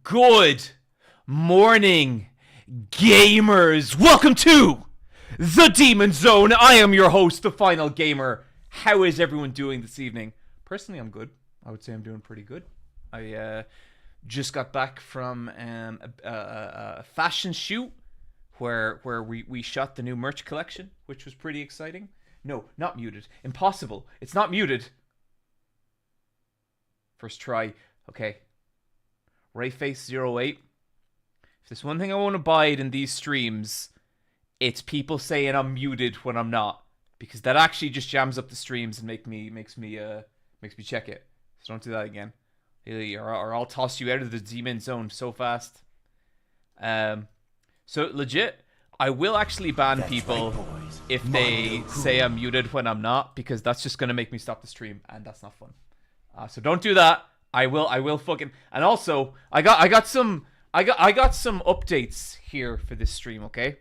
Good morning, gamers. Welcome to the Demon Zone. I am your host, the Final Gamer. How is everyone doing this evening? Personally, I'm good. I would say I'm doing pretty good. I just got back from a fashion shoot where we shot the new merch collection, which was pretty exciting. No, not muted. Impossible. It's not muted. First try. Okay. Rayface08. If there's one thing I won't abide in these streams, it's people saying I'm muted when I'm not, because that actually just jams up the streams and makes me check it. So don't do that again, or I'll toss you out of the Demon Zone so fast. So legit, I will actually ban people if they say I'm muted when I'm not, because that's just gonna make me stop the stream, and that's not fun. So don't do that. I will fucking, and also I got some updates here for this stream, okay?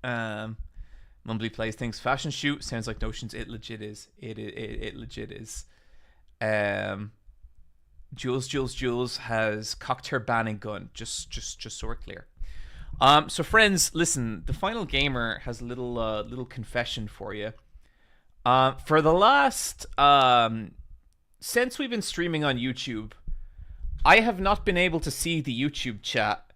Mumbly plays things. Fashion shoot sounds like Notions. It legit is. It legit is. Jules has cocked her banning gun. Just so we're clear. So friends, listen. The Final Gamer has a little confession for you. For the last since we've been streaming on YouTube, I have not been able to see the YouTube chat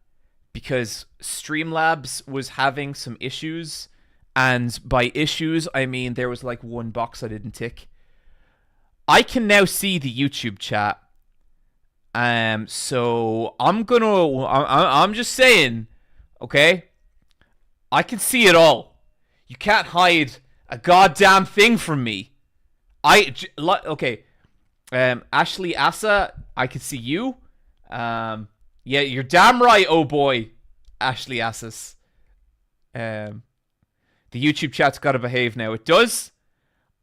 because Streamlabs was having some issues, and by issues I mean there was like one box I didn't tick. I can now see the YouTube chat, so I'm just saying, okay, I can see it all. You can't hide a goddamn thing from me. Okay. Ashley Asa, I can see you. Yeah, you're damn right, oh boy, Ashley Asas. The YouTube chat's gotta behave now. It does.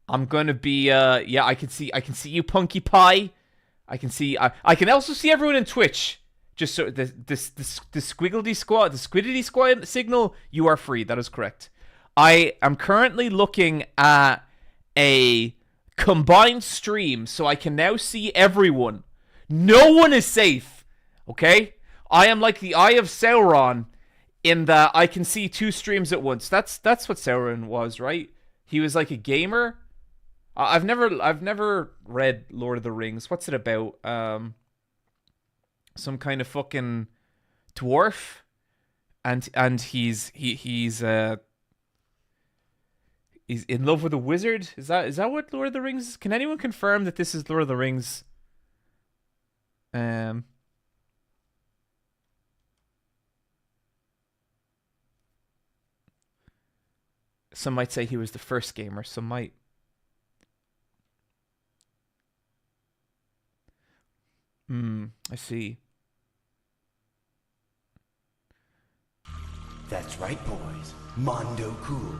I'm gonna be yeah, I can see you, Punky Pie. I can also see everyone in Twitch. Just so the squiggly squad, the squiddity squad signal, you are free. That is correct. I am currently looking at a combined stream, so I can now see everyone. No one is safe, okay? I am like the Eye of Sauron in that I can see two streams at once. That's what Sauron was, right? He was like a gamer. I've never read Lord of the Rings. What's it about? Some kind of fucking dwarf, and he's in love with a wizard. Is that what Lord of the Rings is? Can anyone confirm that this is Lord of the Rings? Some might say he was the first gamer. Some might. I see. That's right, boys. Mondo cool.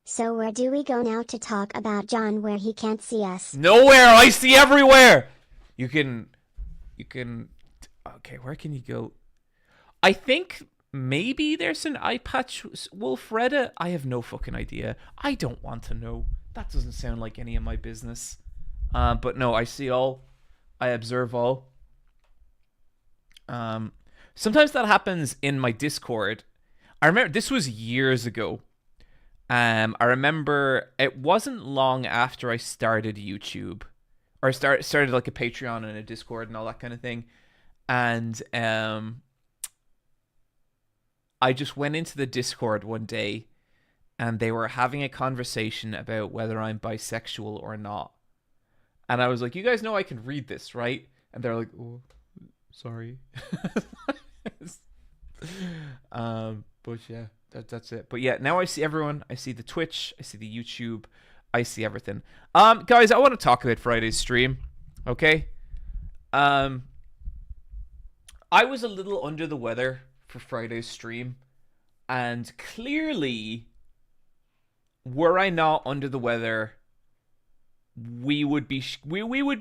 So where do we go now to talk about John where he can't see us? Nowhere! I see everywhere! You can... Okay, where can you go? I think maybe there's an eye patch wolf Reddit. I have no fucking idea. I don't want to know. That doesn't sound like any of my business. But no, I see all. I observe all. Sometimes that happens in my Discord. I remember this was years ago. I remember it wasn't long after I started YouTube, or started like a Patreon and a Discord and all that kind of thing, and I just went into the Discord one day, and they were having a conversation about whether I'm bisexual or not, and I was like, "You guys know I can read this, right?" And they're like, "Oh, sorry." But yeah. That's it. But yeah, now I see everyone. I see the Twitch. I see the YouTube. I see everything. Guys, I want to talk about Friday's stream. Okay. I was a little under the weather for Friday's stream, and clearly, were I not under the weather, we would be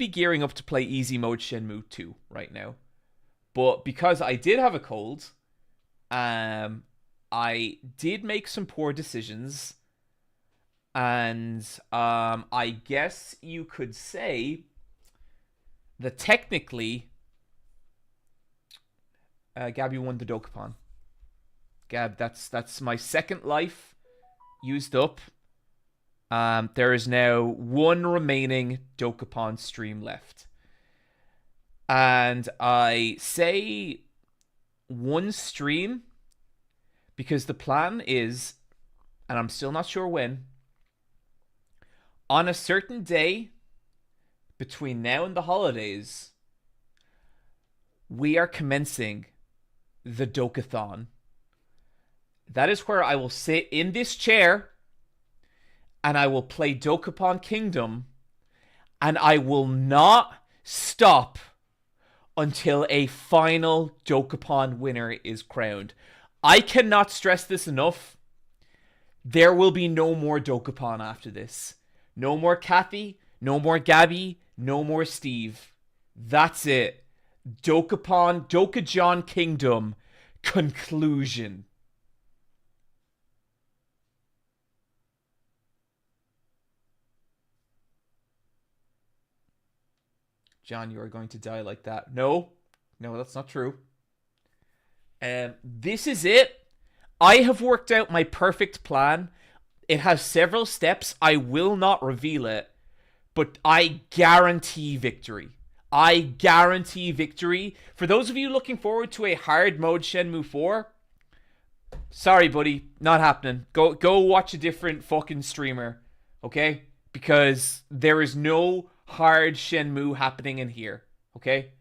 gearing up to play easy mode Shenmue 2 right now. But because I did have a cold, I did make some poor decisions, and I guess you could say that technically Gabby won the Dokapon. Gab, that's my second life used up. There is now one remaining Dokapon stream left. And I say one stream because the plan is, and I'm still not sure when, on a certain day between now and the holidays, we are commencing the Dokathon. That is where I will sit in this chair and I will play Dokapon Kingdom, and I will not stop until a final Dokapon winner is crowned. I cannot stress this enough. There will be no more Dokapon after this. No more Kathy, no more Gabby, no more Steve. That's it. Dokapon, Dokajon Kingdom, conclusion. John, you are going to die like that. No, that's not true. This is it. I have worked out my perfect plan. It has several steps. I will not reveal it, but I guarantee victory. I guarantee victory. For those of you looking forward to a hard mode Shenmue 4, sorry, buddy, not happening. Go watch a different fucking streamer, okay? Because there is no hard Shenmue happening in here, okay?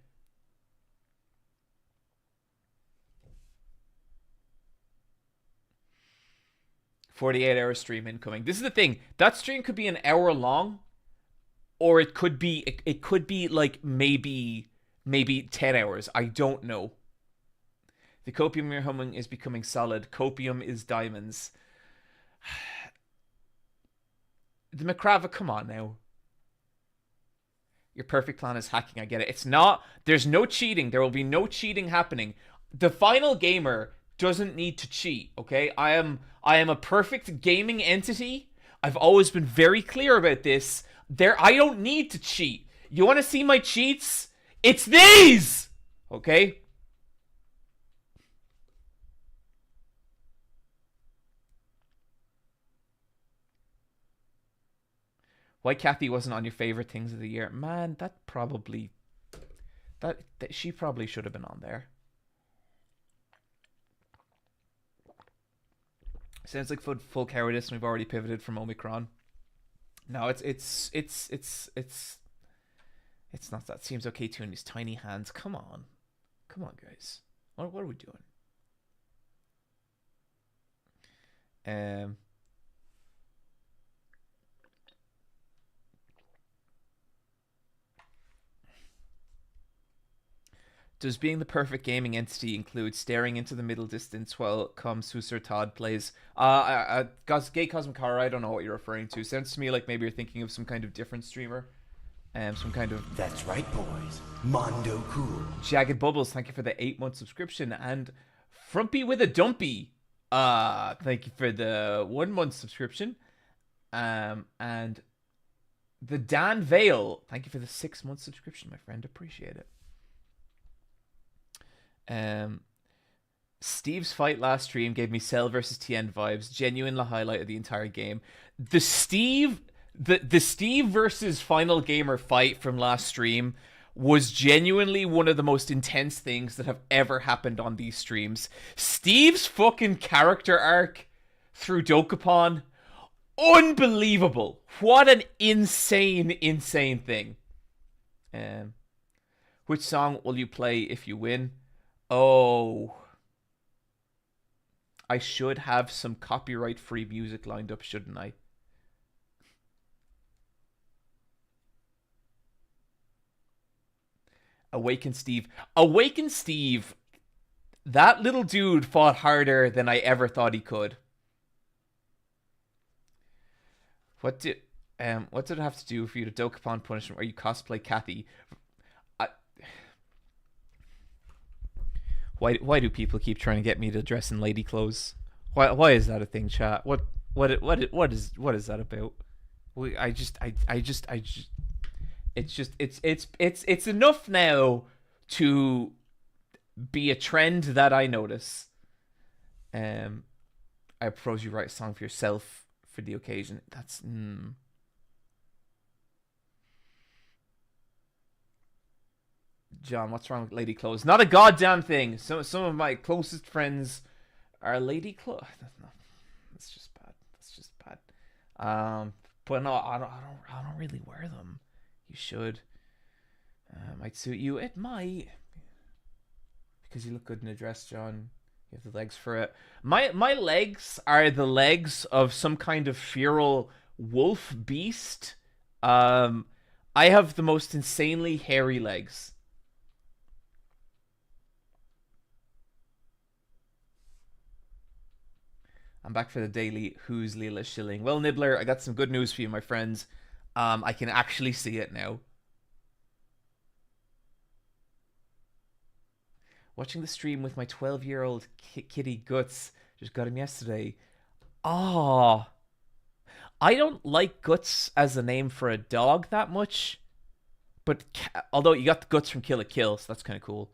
$48-hour stream incoming. This is the thing. That stream could be an hour long, or it could be like maybe 10 hours. I don't know. The copium you're humming is becoming solid. Copium is diamonds. The McCrava, come on now. Your perfect plan is hacking. I get it. It's not. There's no cheating. There will be no cheating happening. The final gamer doesn't need to cheat, okay? I am a perfect gaming entity. I've always been very clear about this. I don't need to cheat. You want to see my cheats? It's these! Okay? Why Kathy wasn't on your favorite things of the year? Man, that she probably should have been on there. Sounds like full cowardice, and we've already pivoted from Omicron. No, it's not that. Seems okay too in his tiny hands. Come on, guys. What are we doing? Does being the perfect gaming entity include staring into the middle distance while Susur Todd plays? Gay Cosmic Horror, I don't know what you're referring to. Sounds to me like maybe you're thinking of some kind of different streamer. Some kind of... That's right, boys. Mondo Cool. Jagged Bubbles, thank you for the 8-month subscription. And Frumpy with a Dumpy, thank you for the 1-month subscription. And the Dan Vale, thank you for the 6-month subscription, my friend. Appreciate it. Steve's fight last stream gave me Cell versus TN vibes. Genuine highlight of the entire game. The Steve versus Final Gamer fight from last stream was genuinely one of the most intense things that have ever happened on these streams. Steve's fucking character arc through Dokapon, unbelievable. What an insane thing. Which song will you play if you win? Oh, I should have some copyright-free music lined up, shouldn't I? Awaken Steve. Awaken Steve. That little dude fought harder than I ever thought he could. What did it have to do for you to Dokapon punishment where you cosplay Kathy? Why do people keep trying to get me to dress in lady clothes? Why is that a thing, chat? What is that about? It's enough now to be a trend that I notice. I propose you write a song for yourself for the occasion. That's John, what's wrong with lady clothes? Not a goddamn thing. Some of my closest friends are lady clothes. That's just bad. That's just bad. But no, I don't really wear them. You should. Might suit you. It might, because you look good in a dress, John. You have the legs for it. My legs are the legs of some kind of feral wolf beast. I have the most insanely hairy legs. I'm back for the daily Who's Leela Shilling. Well, Nibbler, I got some good news for you, my friends. I can actually see it now. Watching the stream with my 12-year-old kitty Guts. Just got him yesterday. Ah, I don't like Guts as a name for a dog that much. But although you got the Guts from Kill la Kill, so that's kind of cool.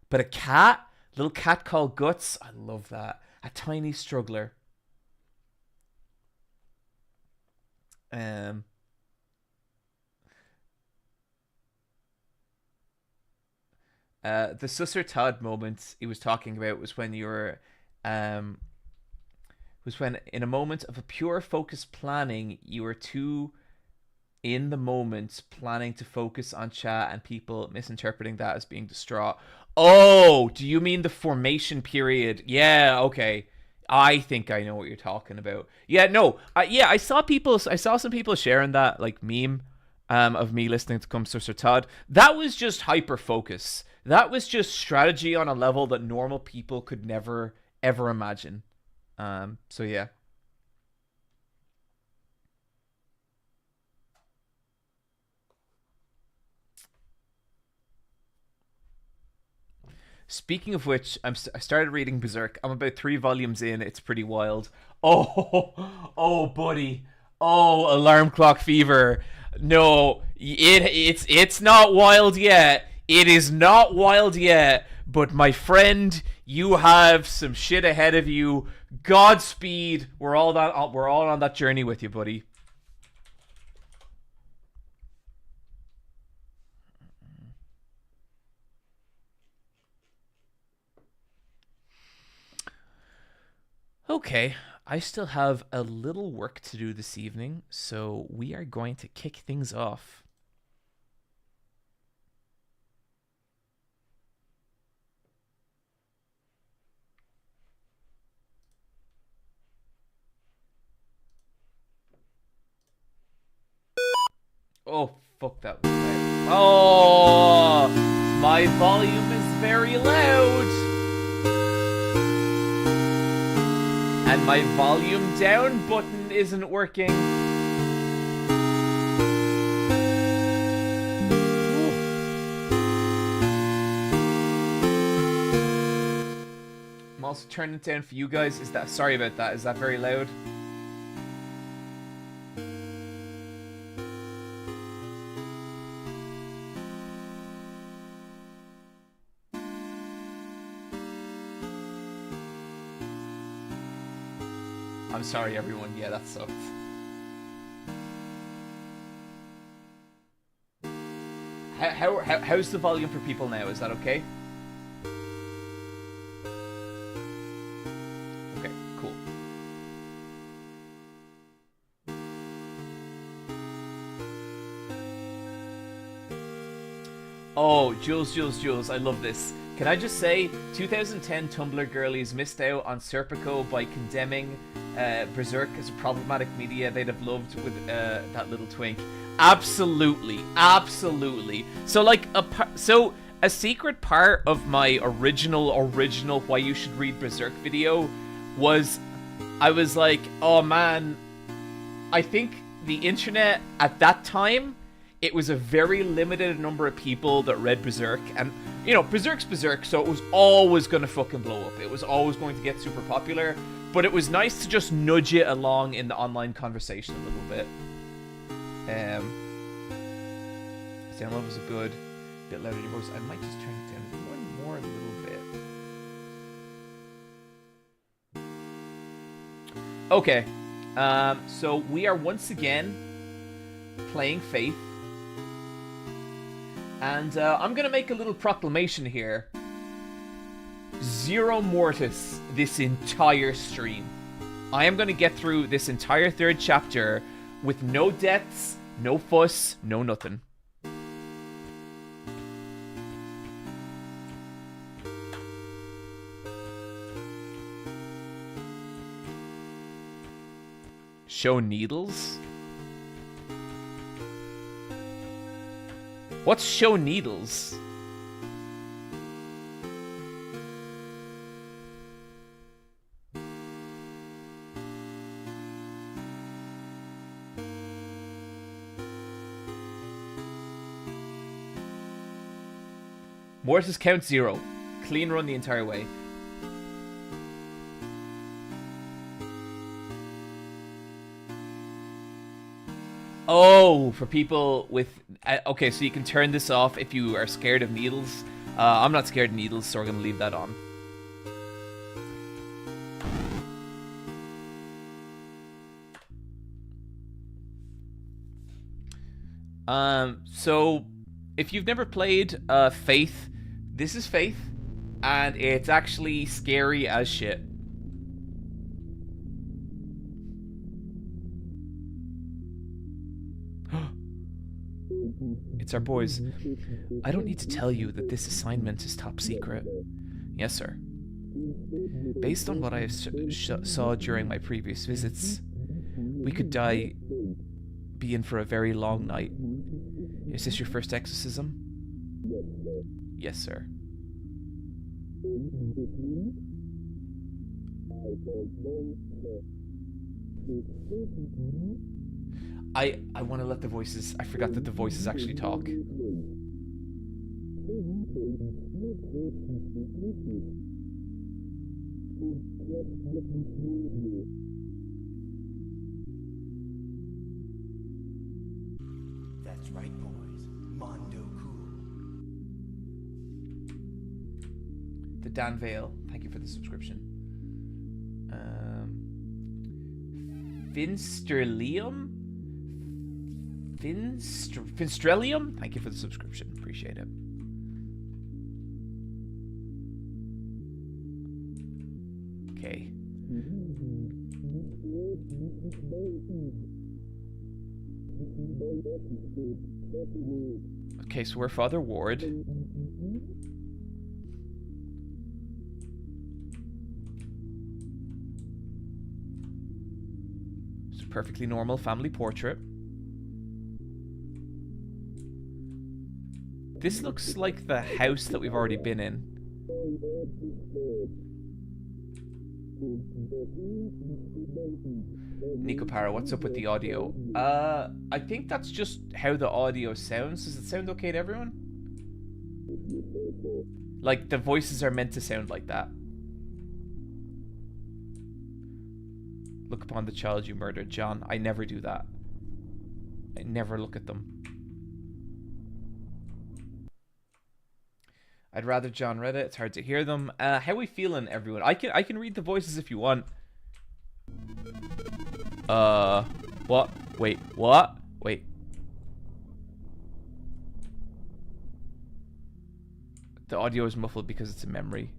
But a cat, little cat called Guts, I love that. A tiny struggler. The Susser Todd moment he was talking about was when you were, was when in a moment of a pure focused planning, you were too in the moment planning to focus on chat and people misinterpreting that as being distraught. Oh, do you mean the formation period? Yeah, okay. I think I know what you're talking about. Yeah, no. Yeah, I saw some people sharing that like meme of me listening to Come Susser Todd. That was just hyper focus. That was just strategy on a level that normal people could never ever imagine. So yeah. Speaking of which, I started reading Berserk. I'm about 3 volumes in. It's pretty wild. Oh, oh, buddy. Oh, alarm clock fever. No, it's not wild yet. It is not wild yet. But my friend, you have some shit ahead of you. Godspeed. We're all on that journey with you, buddy. Okay, I still have a little work to do this evening, so we are going to kick things off. Oh, fuck that. Oh, my volume is very loud. And my volume down button isn't working. Ooh. I'm also turning it down for you guys. Sorry about that. Is that very loud? I'm sorry, everyone. Yeah, that sucked. How's the volume for people now? Is that okay? Okay, cool. Oh, Jules, I love this. Can I just say, 2010 Tumblr girlies missed out on Serpico by condemning Berserk as a problematic media they'd have loved with that little twink. Absolutely. So like a secret part of my original why you should read Berserk video was I was like, oh man, I think the internet at that time, it was a very limited number of people that read Berserk, and you know, Berserk's Berserk, so it was always gonna fucking blow up. It was always going to get super popular, but it was nice to just nudge it along in the online conversation a little bit. Sound levels are good. Bit louder in your voice. I might just turn it down one more little bit. Okay. So we are once again playing Faith. And I'm going to make a little proclamation here. Zero Mortis this entire stream. I am going to get through this entire third chapter with no deaths, no fuss, no nothing. Show needles? What's show needles? Mortis count 0. Clean run the entire way. Oh, for people with... okay, so you can turn this off if you are scared of needles. I'm not scared of needles, so we're going to leave that on. So, if you've never played Faith, this is Faith, and it's actually scary as shit. It's our boys. I don't need to tell you that this assignment is top secret. Yes, sir. Based on what I saw during my previous visits, we could be in for a very long night. Is this your first exorcism? Yes, sir. I want to let the voices... I forgot that the voices actually talk. That's right, boys. Mondo cool. The Dan Vale, thank you for the subscription. Finsterlium? Finstrelium? Thank you for the subscription. Appreciate it. Okay. Okay, so we're Father Ward. It's a perfectly normal family portrait. This looks like the house that we've already been in. Nico Para, what's up with the audio? I think that's just how the audio sounds. Does it sound okay to everyone? Like, the voices are meant to sound like that. Look upon the child you murdered, John. I never do that. I never look at them. I'd rather John read it. It's hard to hear them. How we feeling, everyone? I can read the voices if you want. What? Wait, what? Wait. The audio is muffled because it's a memory.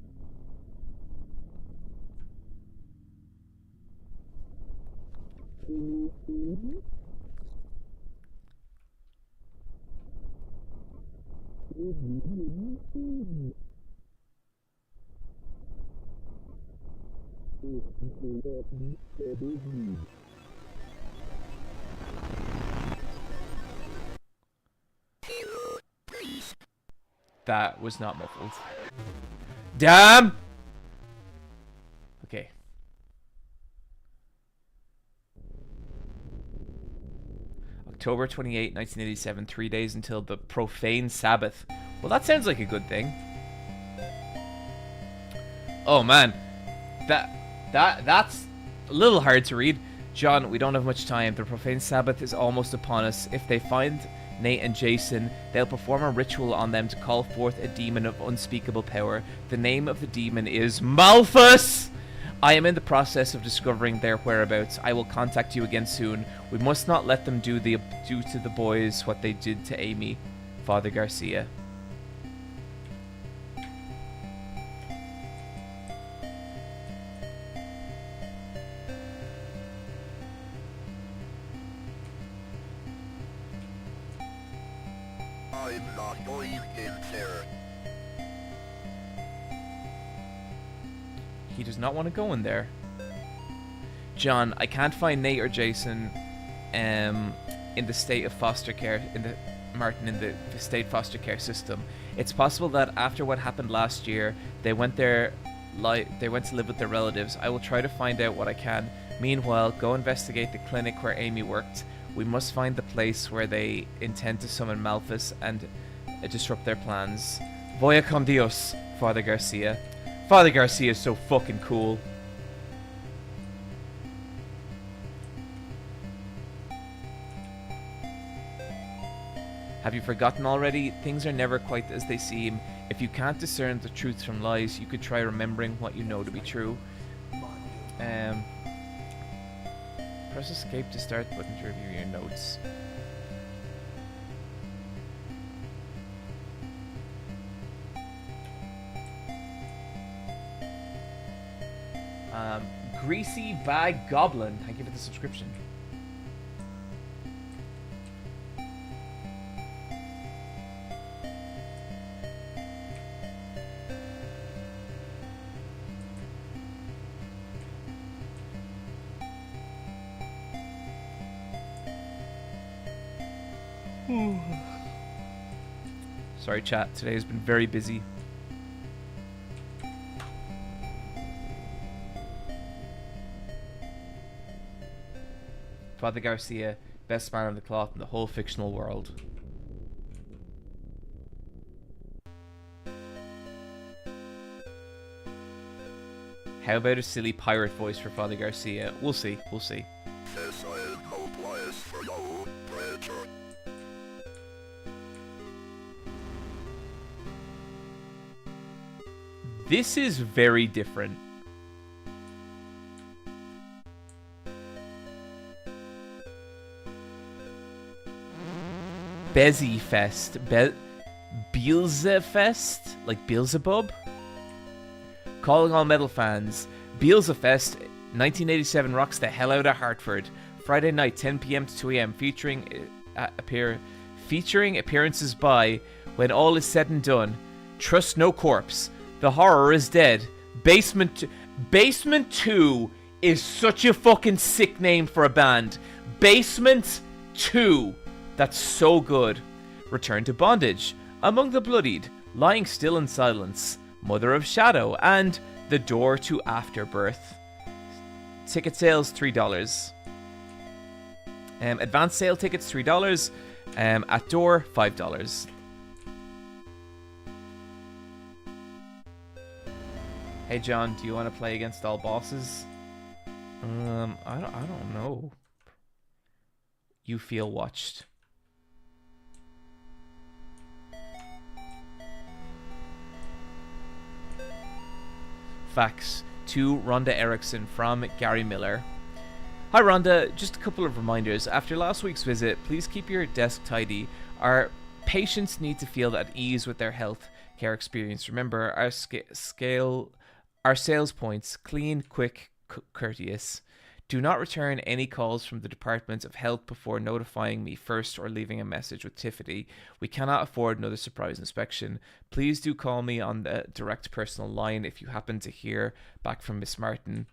That was not muffled. Damn! Okay. October 28, 1987, 3 days until the profane Sabbath. Well, that sounds like a good thing. Oh man, that's a little hard to read. John, we don't have much time. The profane Sabbath is almost upon us. If they find Nate and Jason, they'll perform a ritual on them to call forth a demon of unspeakable power. The name of the demon is Malthus! I am in the process of discovering their whereabouts. I will contact you again soon. We must not let them do to the boys what they did to Amy. Father Garcia. I'm not going in there. He does not want to go in there. John, I can't find Nate or Jason in the state of foster care, in the state foster care system. It's possible that after what happened last year, they went to live with their relatives. I will try to find out what I can. Meanwhile, go investigate the clinic where Amy worked. We must find the place where they intend to summon Malphus and disrupt their plans. Voya con Dios, Father Garcia. Father Garcia is so fucking cool. Have you forgotten already? Things are never quite as they seem. If you can't discern the truth from lies, you could try remembering what you know to be true. Press escape to start button to review your notes. Greasy Bag Goblin. Thank you for the subscription. Sorry, chat. Today has been very busy. Father Garcia, best man of the cloth in the whole fictional world. How about a silly pirate voice for Father Garcia? We'll see. We'll see. This is no place for you, preacher. This is very different. Bezzy Fest. Beelzefest? Like Beelzebub? Calling all metal fans. Beelzefest 1987 rocks the hell out of Hartford. Friday night, 10 p.m. to 2 a.m. featuring appearances by, when all is said and done, Trust No Corpse, The Horror is Dead, Basement 2 is such a fucking sick name for a band. Basement 2. That's so good. Return to Bondage, Among the Bloodied, Lying Still in Silence, Mother of Shadow, and The Door to Afterbirth. Ticket sales $3. Advance sale tickets $3. At door $5. Hey John, do you want to play against all bosses? I don't know. You feel watched. Facts to Rhonda Erickson from Gary Miller. Hi Rhonda, just a couple of reminders. After last week's visit, please keep your desk tidy. Our patients need to feel at ease with their health care experience. Remember, our sales points: clean, quick, courteous. Do not return any calls from the Department of Health before notifying me first or leaving a message with Tiffany. We cannot afford another surprise inspection. Please do call me on the direct personal line if you happen to hear back from Miss Martin.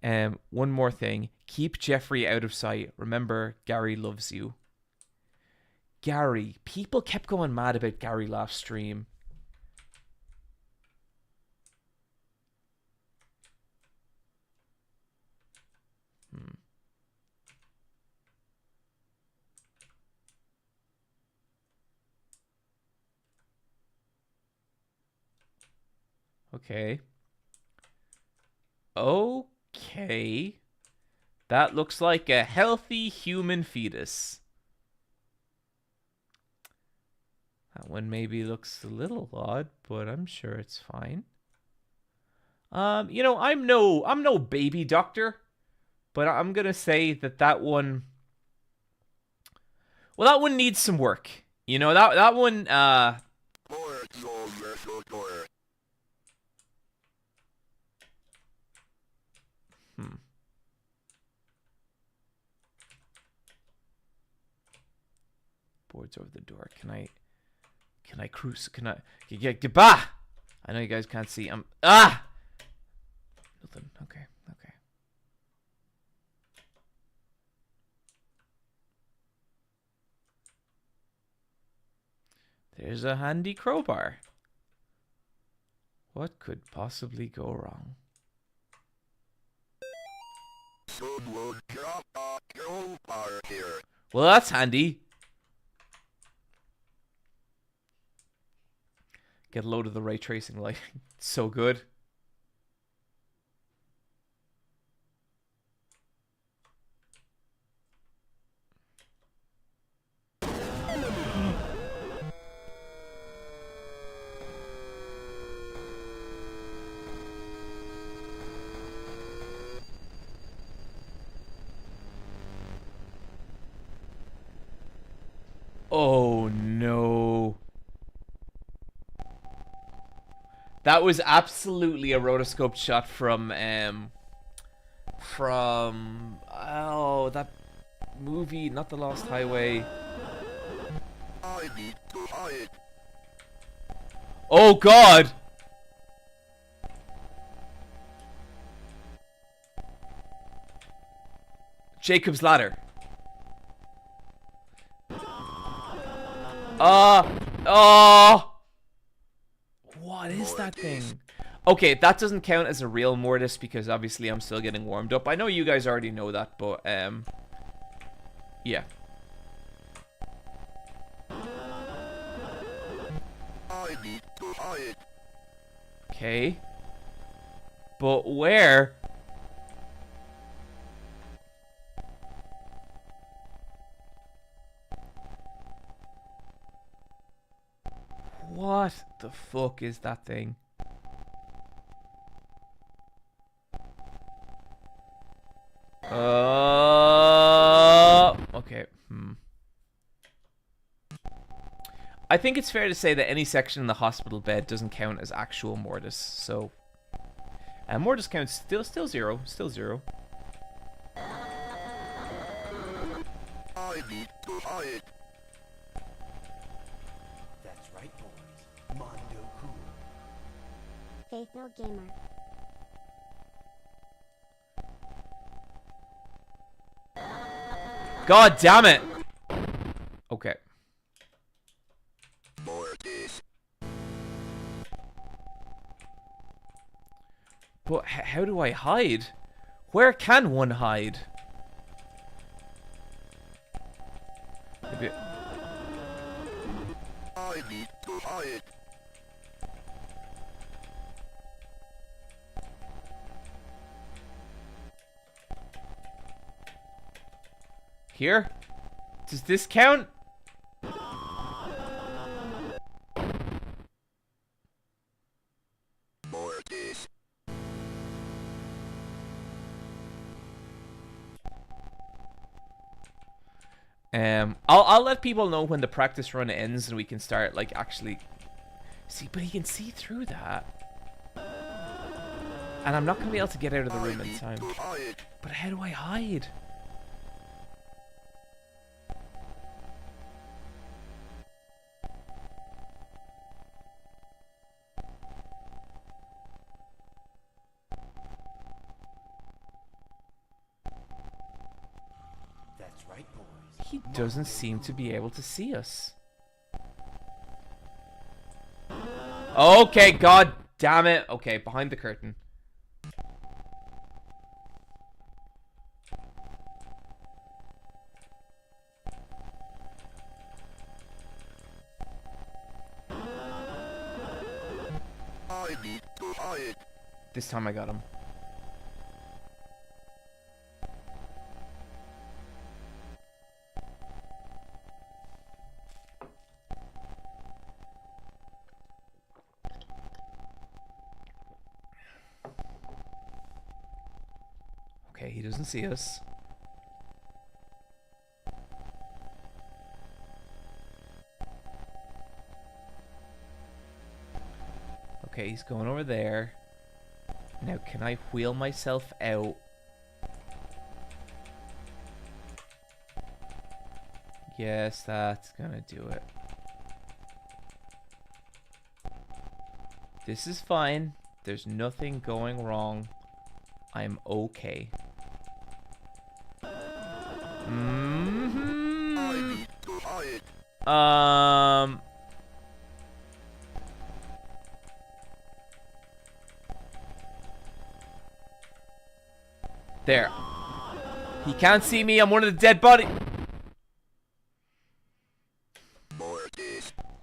One more thing. Keep Jeffrey out of sight. Remember, Gary loves you. Gary. People kept going mad about Gary last stream. Okay. Okay. That looks like a healthy human fetus. That one maybe looks a little odd, but I'm sure it's fine. You know, I'm no baby doctor, but I'm gonna say that one. Well, that one needs some work. You know, that one. Hmm. Boards over the door. Can I cruise? Can I? Get bah! I know you guys can't see. Nothing. Okay. Okay. There's a handy crowbar. What could possibly go wrong? Someone drop a crowbar here. Well, that's handy. Get a load of the ray tracing lighting. It's so good. Oh no. That was absolutely a rotoscoped shot from oh, that movie, not The Lost Highway. I need to hide. Oh god. Jacob's Ladder. What is that thing? Okay, that doesn't count as a real mortis because obviously I'm still getting warmed up. I know you guys already know that, but yeah. I need to hide. Okay. But where? What the fuck is that thing? Okay. I think it's fair to say that any section in the hospital bed doesn't count as actual mortis. So, mortis counts still zero, still zero. I need to hide. That's right, boys. Mondo cool. Faith No Gamer. God damn it! Okay. Mortis. But how do I hide? Where can one hide? Maybe... I need to hide. Here? Does this count? Mortis. I'll let people know when the practice run ends and we can start like actually see, but he can see through that. And I'm not gonna be able to get out of the room in time. But how do I hide? That's right, boys. He doesn't seem to be able to see us. Okay, god damn it. Okay, behind the curtain. I need to hide. This time I got him. Okay, he doesn't see us. Okay, he's going over there. Now, can I wheel myself out? Yes, that's gonna do it. This is fine. There's nothing going wrong. I'm okay. There. He can't see me. I'm one of the dead bodies.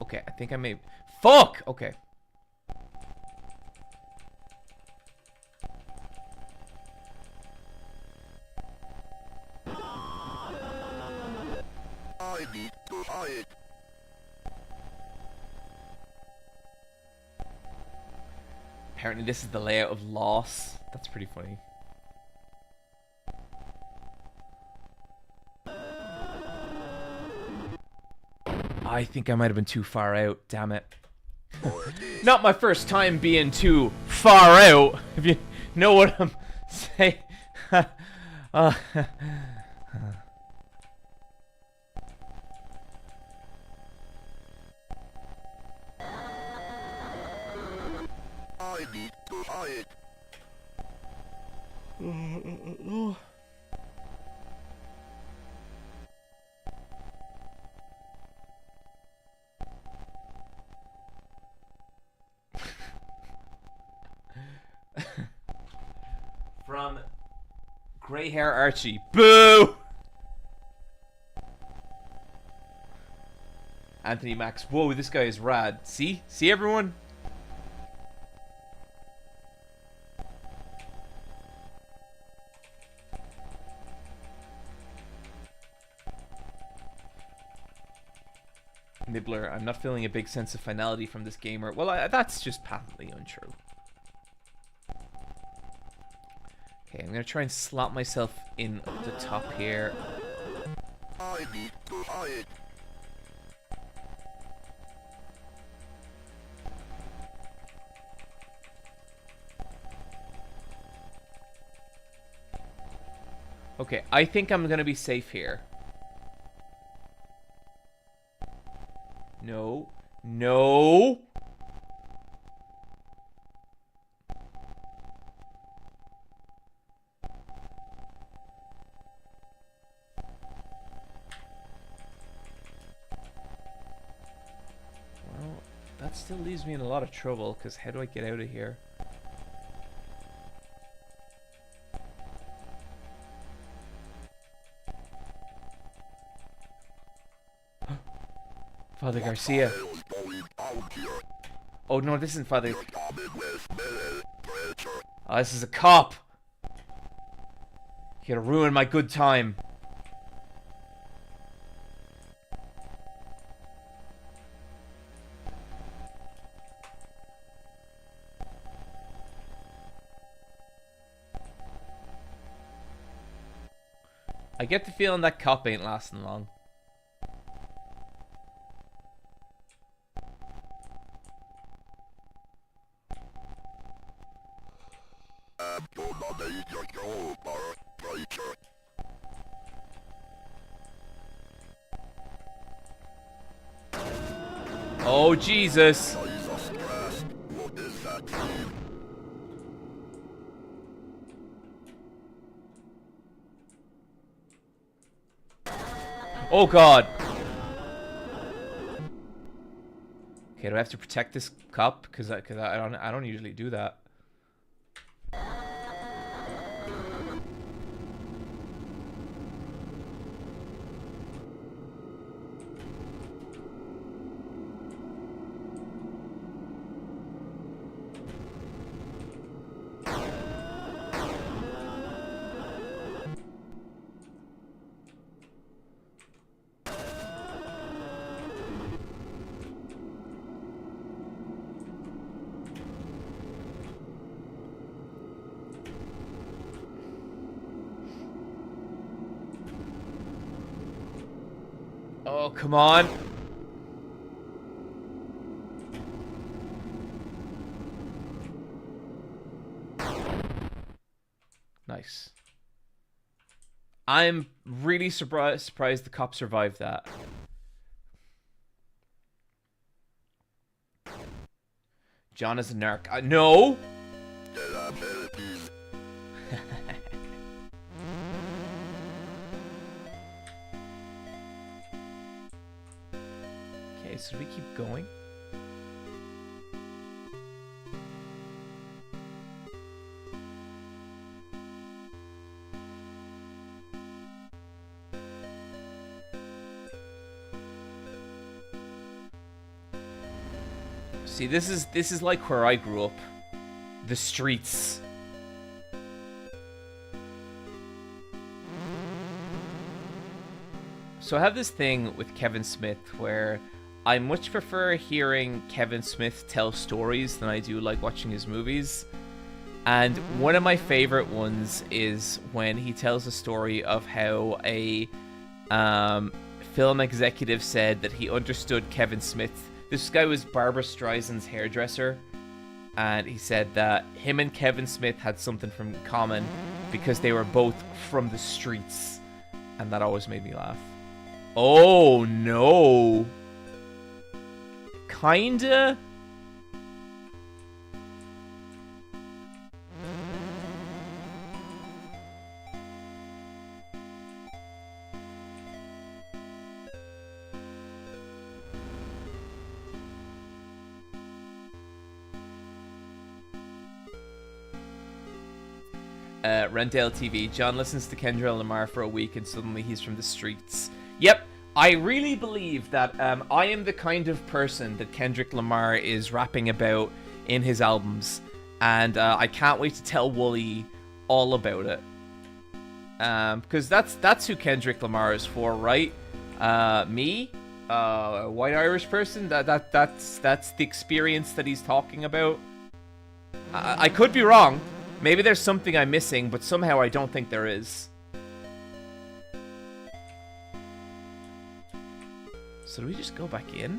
Okay, I think I may. Fuck! Okay. I need to hide. Apparently this is the layout of Loss. That's pretty funny. I think I might have been too far out. Damn it. Not my first time being too far out, if you know what I'm saying. I need to hide. From Grey Hair Archie. Boo! Anthony Max. Whoa, this guy is rad. See? See everyone? Nibbler, I'm not feeling a big sense of finality from this gamer. Well, that's just patently untrue. Okay, I'm gonna try and slot myself in up the top here. I need to hide. Okay, I think I'm gonna be safe here. No. No! Well, that still leaves me in a lot of trouble, because how do I get out of here? Father Garcia. Oh no, this isn't Father. Oh, this is a cop. You're gonna ruin my good time. I get the feeling that cop ain't lasting long. Oh, Jesus. What is that? Oh, God. Okay, do I have to protect this cop? Because I don't usually do that. Oh, come on. Nice. I'm really surprised the cop survived that. John is a narc. No! Okay, so do we keep going? See, this is like where I grew up. The streets. So I have this thing with Kevin Smith where I much prefer hearing Kevin Smith tell stories than I do like watching his movies. And one of my favorite ones is when he tells a story of how a film executive said that he understood Kevin Smith. This guy was Barbara Streisand's hairdresser, and he said that him and Kevin Smith had something in common because they were both from the streets, and that always made me laugh. Oh no. Kinda? Rendell TV. John listens to Kendrick Lamar for a week and suddenly he's from the streets. Yep, I really believe that I am the kind of person that Kendrick Lamar is rapping about in his albums, and I can't wait to tell Wooly all about it. Because that's who Kendrick Lamar is for, right? Me, a white Irish person. That's the experience that he's talking about. I could be wrong. Maybe there's something I'm missing, but somehow I don't think there is. So do we just go back in?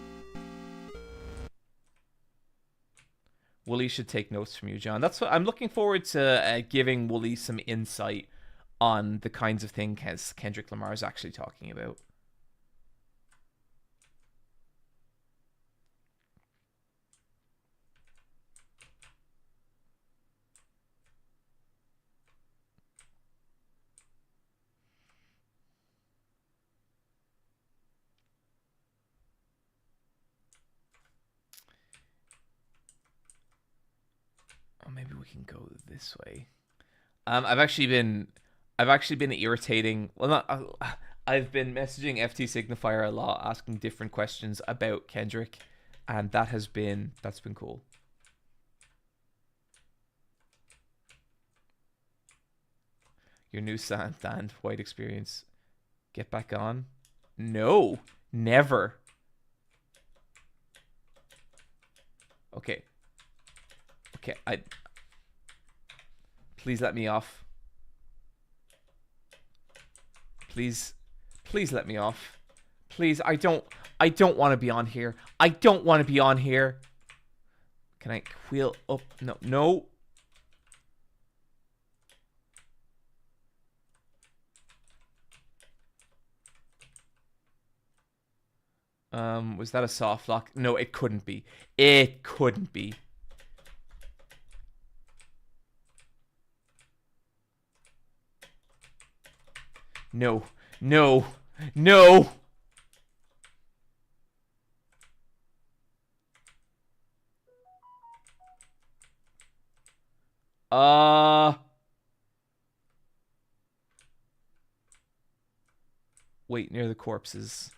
Wooly should take notes from you, John. That's what I'm looking forward to, giving Wooly some insight on the kinds of things Kendrick Lamar is actually talking about. Maybe we can go this way. I've actually been irritating. Well, not. I've been messaging FT Signifier a lot, asking different questions about Kendrick, and that's been cool. Your new sand white experience. Get back on? No, never. Okay. Okay, please let me off. Please let me off. Please, I don't want to be on here. I don't want to be on here. Can I wheel up? No. Was that a soft lock? No, it couldn't be. It couldn't be. No. Wait, near the corpses.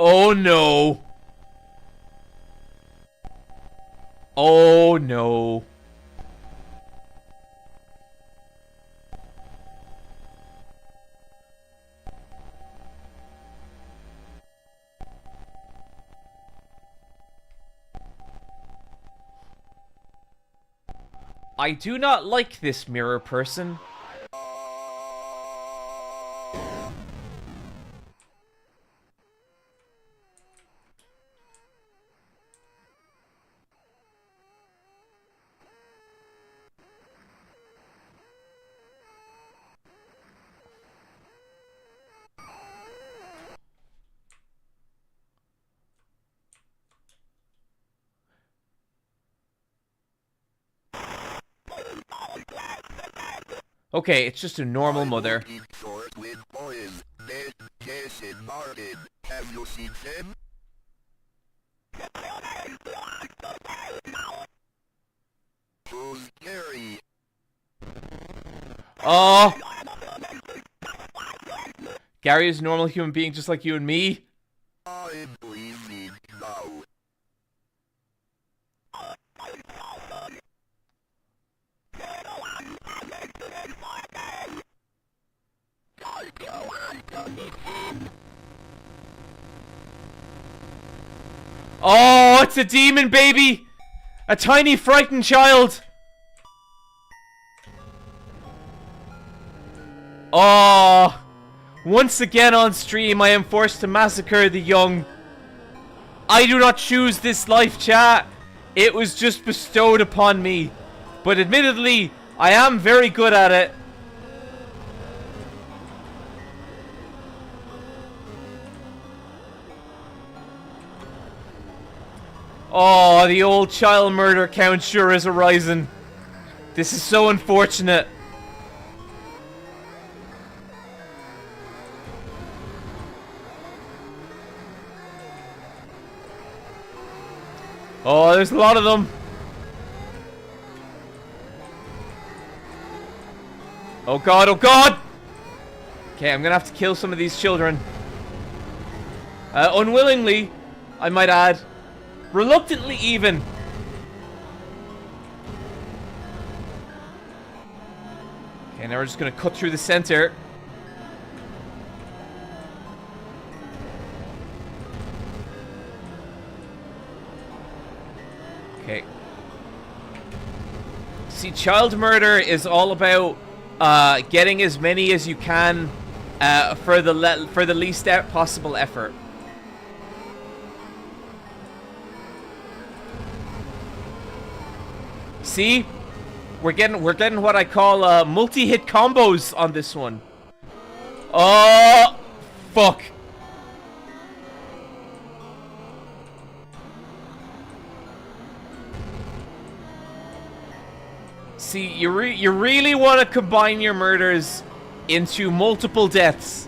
Oh no. Oh no. I do not like this mirror person. Okay, it's just a normal mother. Short with boys. Ned, Jason, Martin. Have you seen them? Who's Gary? Oh! Gary is a normal human being just like you and me. I'm leaving now. Oh, it's a demon baby! A tiny frightened child! Oh! Once again on stream, I am forced to massacre the young. I do not choose this life, chat. It was just bestowed upon me. But admittedly, I am very good at it. Oh, the old child murder count sure is arising. This is so unfortunate. Oh, there's a lot of them. Oh god, oh god! Okay, I'm gonna have to kill some of these children. Unwillingly, I might add. Reluctantly even. Okay, now we're just gonna cut through the center. Okay. See, child murder is all about getting as many as you can for the least possible effort. See, we're getting what I call multi-hit combos on this one. Oh, fuck. See, you really want to combine your murders into multiple deaths,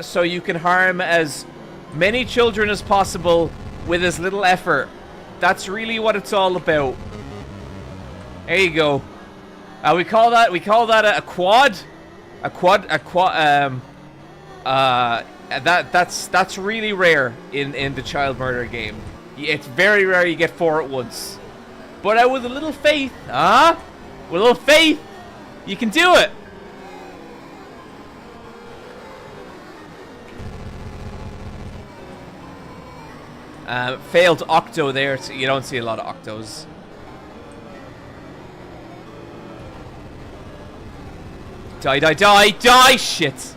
so you can harm as many children as possible with as little effort. That's really what it's all about. There you go. We call that a quad. That's really rare in the child murder game. It's very rare you get 4 at once. But with a little faith, with a little faith, you can do it. Failed octo there. So you don't see a lot of octos. Die, die, die, die! Shit!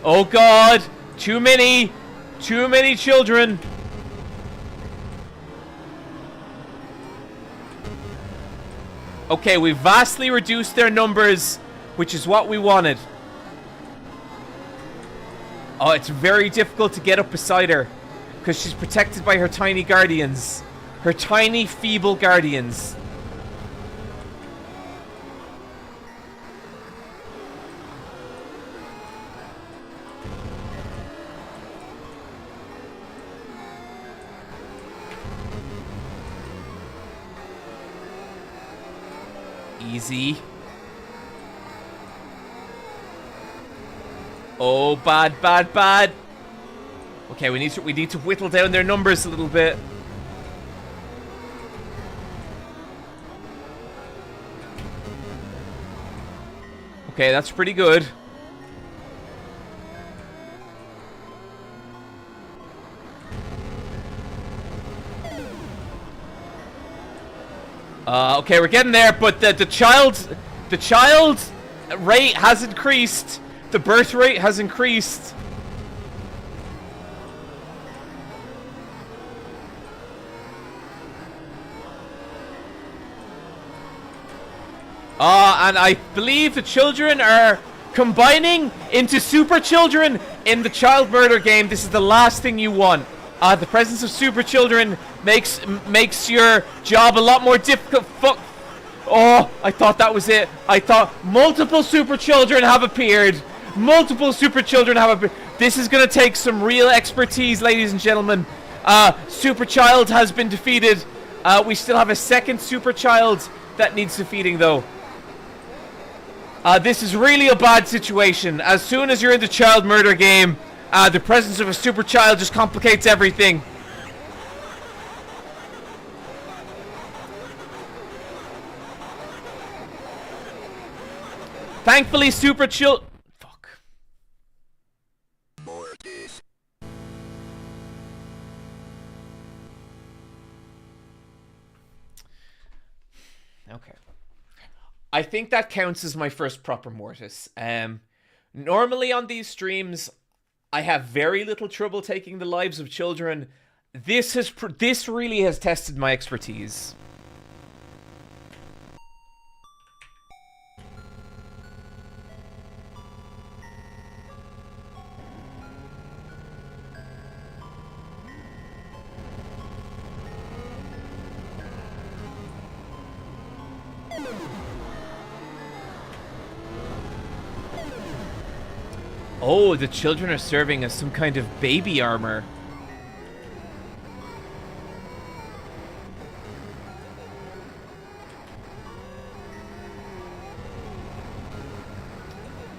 Oh god! Too many children! Okay, we vastly reduced their numbers, which is what we wanted. Oh, it's very difficult to get up beside her, because she's protected by her tiny guardians. Her tiny, feeble guardians. Easy. Oh, bad, bad, bad. Okay, we need to whittle down their numbers a little bit. Okay, that's pretty good. Okay, we're getting there, but the child rate has increased. The birth rate has increased. And I believe the children are combining into super children in the child murder game. This is the last thing you want. The presence of super children makes your job a lot more difficult. Oh, I thought that was it. I thought multiple super children have appeared. Multiple super children have appeared. This is going to take some real expertise, ladies and gentlemen. Super child has been defeated. We still have a second super child that needs defeating, though. This is really a bad situation. As soon as you're in the child murder game, the presence of a super child just complicates everything. Thankfully, super chill. Fuck. Mortis. Okay. I think that counts as my first proper Mortis. Normally on these streams, I have very little trouble taking the lives of children. This really has tested my expertise. Oh, the children are serving as some kind of baby armor.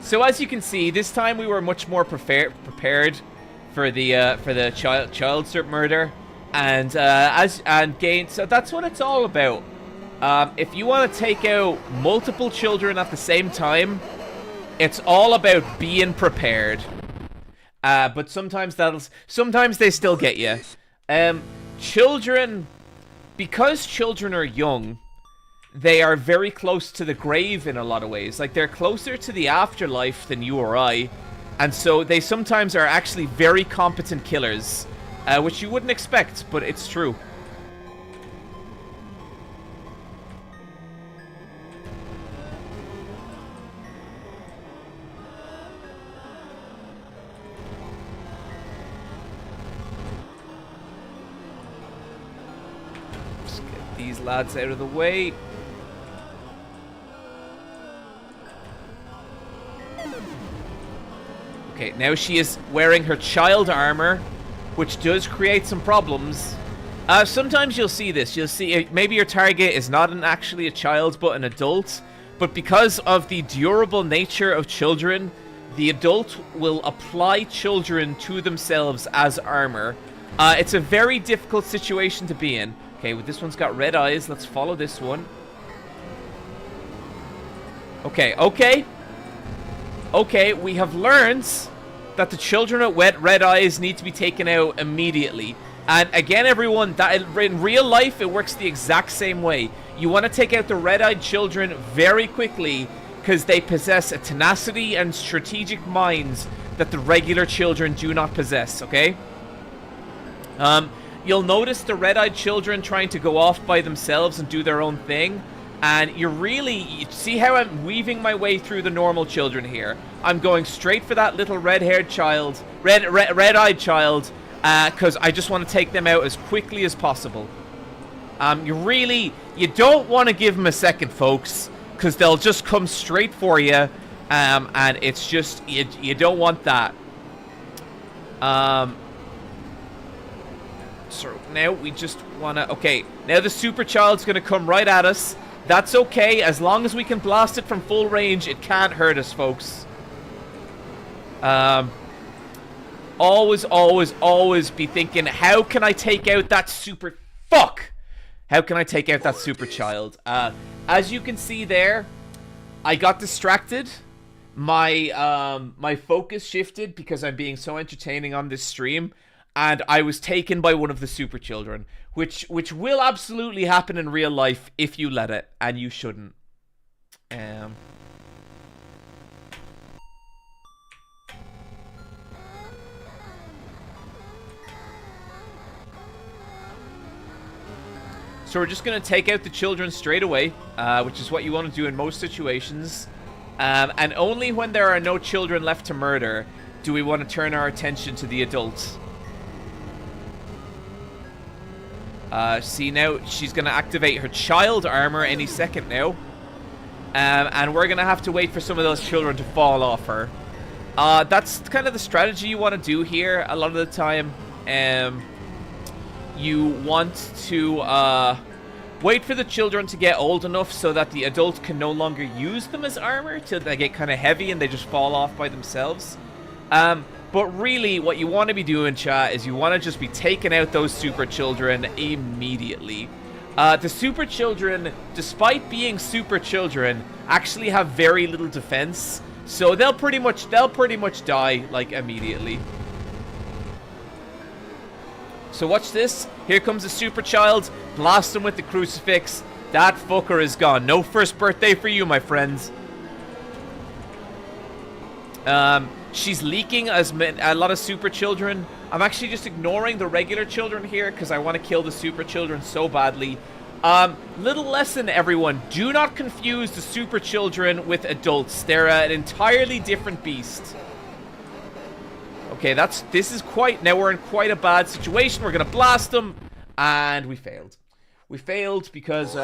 So as you can see, this time we were much more prepared for the child murder, and so that's what it's all about. If you want to take out multiple children at the same time, it's all about being prepared. But sometimes they still get you. Children, because children are young, they are very close to the grave in a lot of ways. Like, they're closer to the afterlife than you or I, and so they sometimes are actually very competent killers, which you wouldn't expect, but it's true. These lads out of the way. Okay, now she is wearing her child armor, which does create some problems. Sometimes you'll see this. You'll see maybe your target is not actually a child, but an adult. But because of the durable nature of children, the adult will apply children to themselves as armor. It's a very difficult situation to be in. Okay, well, this one's got red eyes. Let's follow this one. Okay, we have learned that the children with red eyes need to be taken out immediately. And again, everyone, that in real life, it works the exact same way. You want to take out the red-eyed children very quickly because they possess a tenacity and strategic minds that the regular children do not possess, okay? You'll notice the red-eyed children trying to go off by themselves and do their own thing. And you see how I'm weaving my way through the normal children here. I'm going straight for that little red-haired child, red-eyed child, because I just want to take them out as quickly as possible. You don't want to give them a second, folks, because they'll just come straight for you, and it's just, you don't want that. So now we just want to... Okay, now the super child's going to come right at us. That's okay. As long as we can blast it from full range, it can't hurt us, folks. always be thinking, how can I take out that super... Fuck! How can I take out that super child? As you can see there, I got distracted. My focus shifted because I'm being so entertaining on this stream, and I was taken by one of the super children, which will absolutely happen in real life if you let it, and you shouldn't. So we're just going to take out the children straight away, which is what you want to do in most situations. And only when there are no children left to murder do we want to turn our attention to the adults. See, now she's going to activate her child armor any second now. And we're going to have to wait for some of those children to fall off her. That's kind of the strategy you want to do here a lot of the time. You want to wait for the children to get old enough so that the adults can no longer use them as armor till they get kind of heavy and they just fall off by themselves. But really, what you want to be doing, chat, is you want to just be taking out those super children immediately. The super children, despite being super children, actually have very little defense, so they'll pretty much die like immediately. So watch this. Here comes a super child. Blast him with the crucifix. That fucker is gone. No first birthday for you, my friends. She's leaking as a lot of super children. I'm actually just ignoring the regular children here because I want to kill the super children so badly. Little lesson, everyone. Do not confuse the super children with adults. They're an entirely different beast. Okay, this is quite... Now we're in quite a bad situation. We're going to blast them. And we failed. We failed because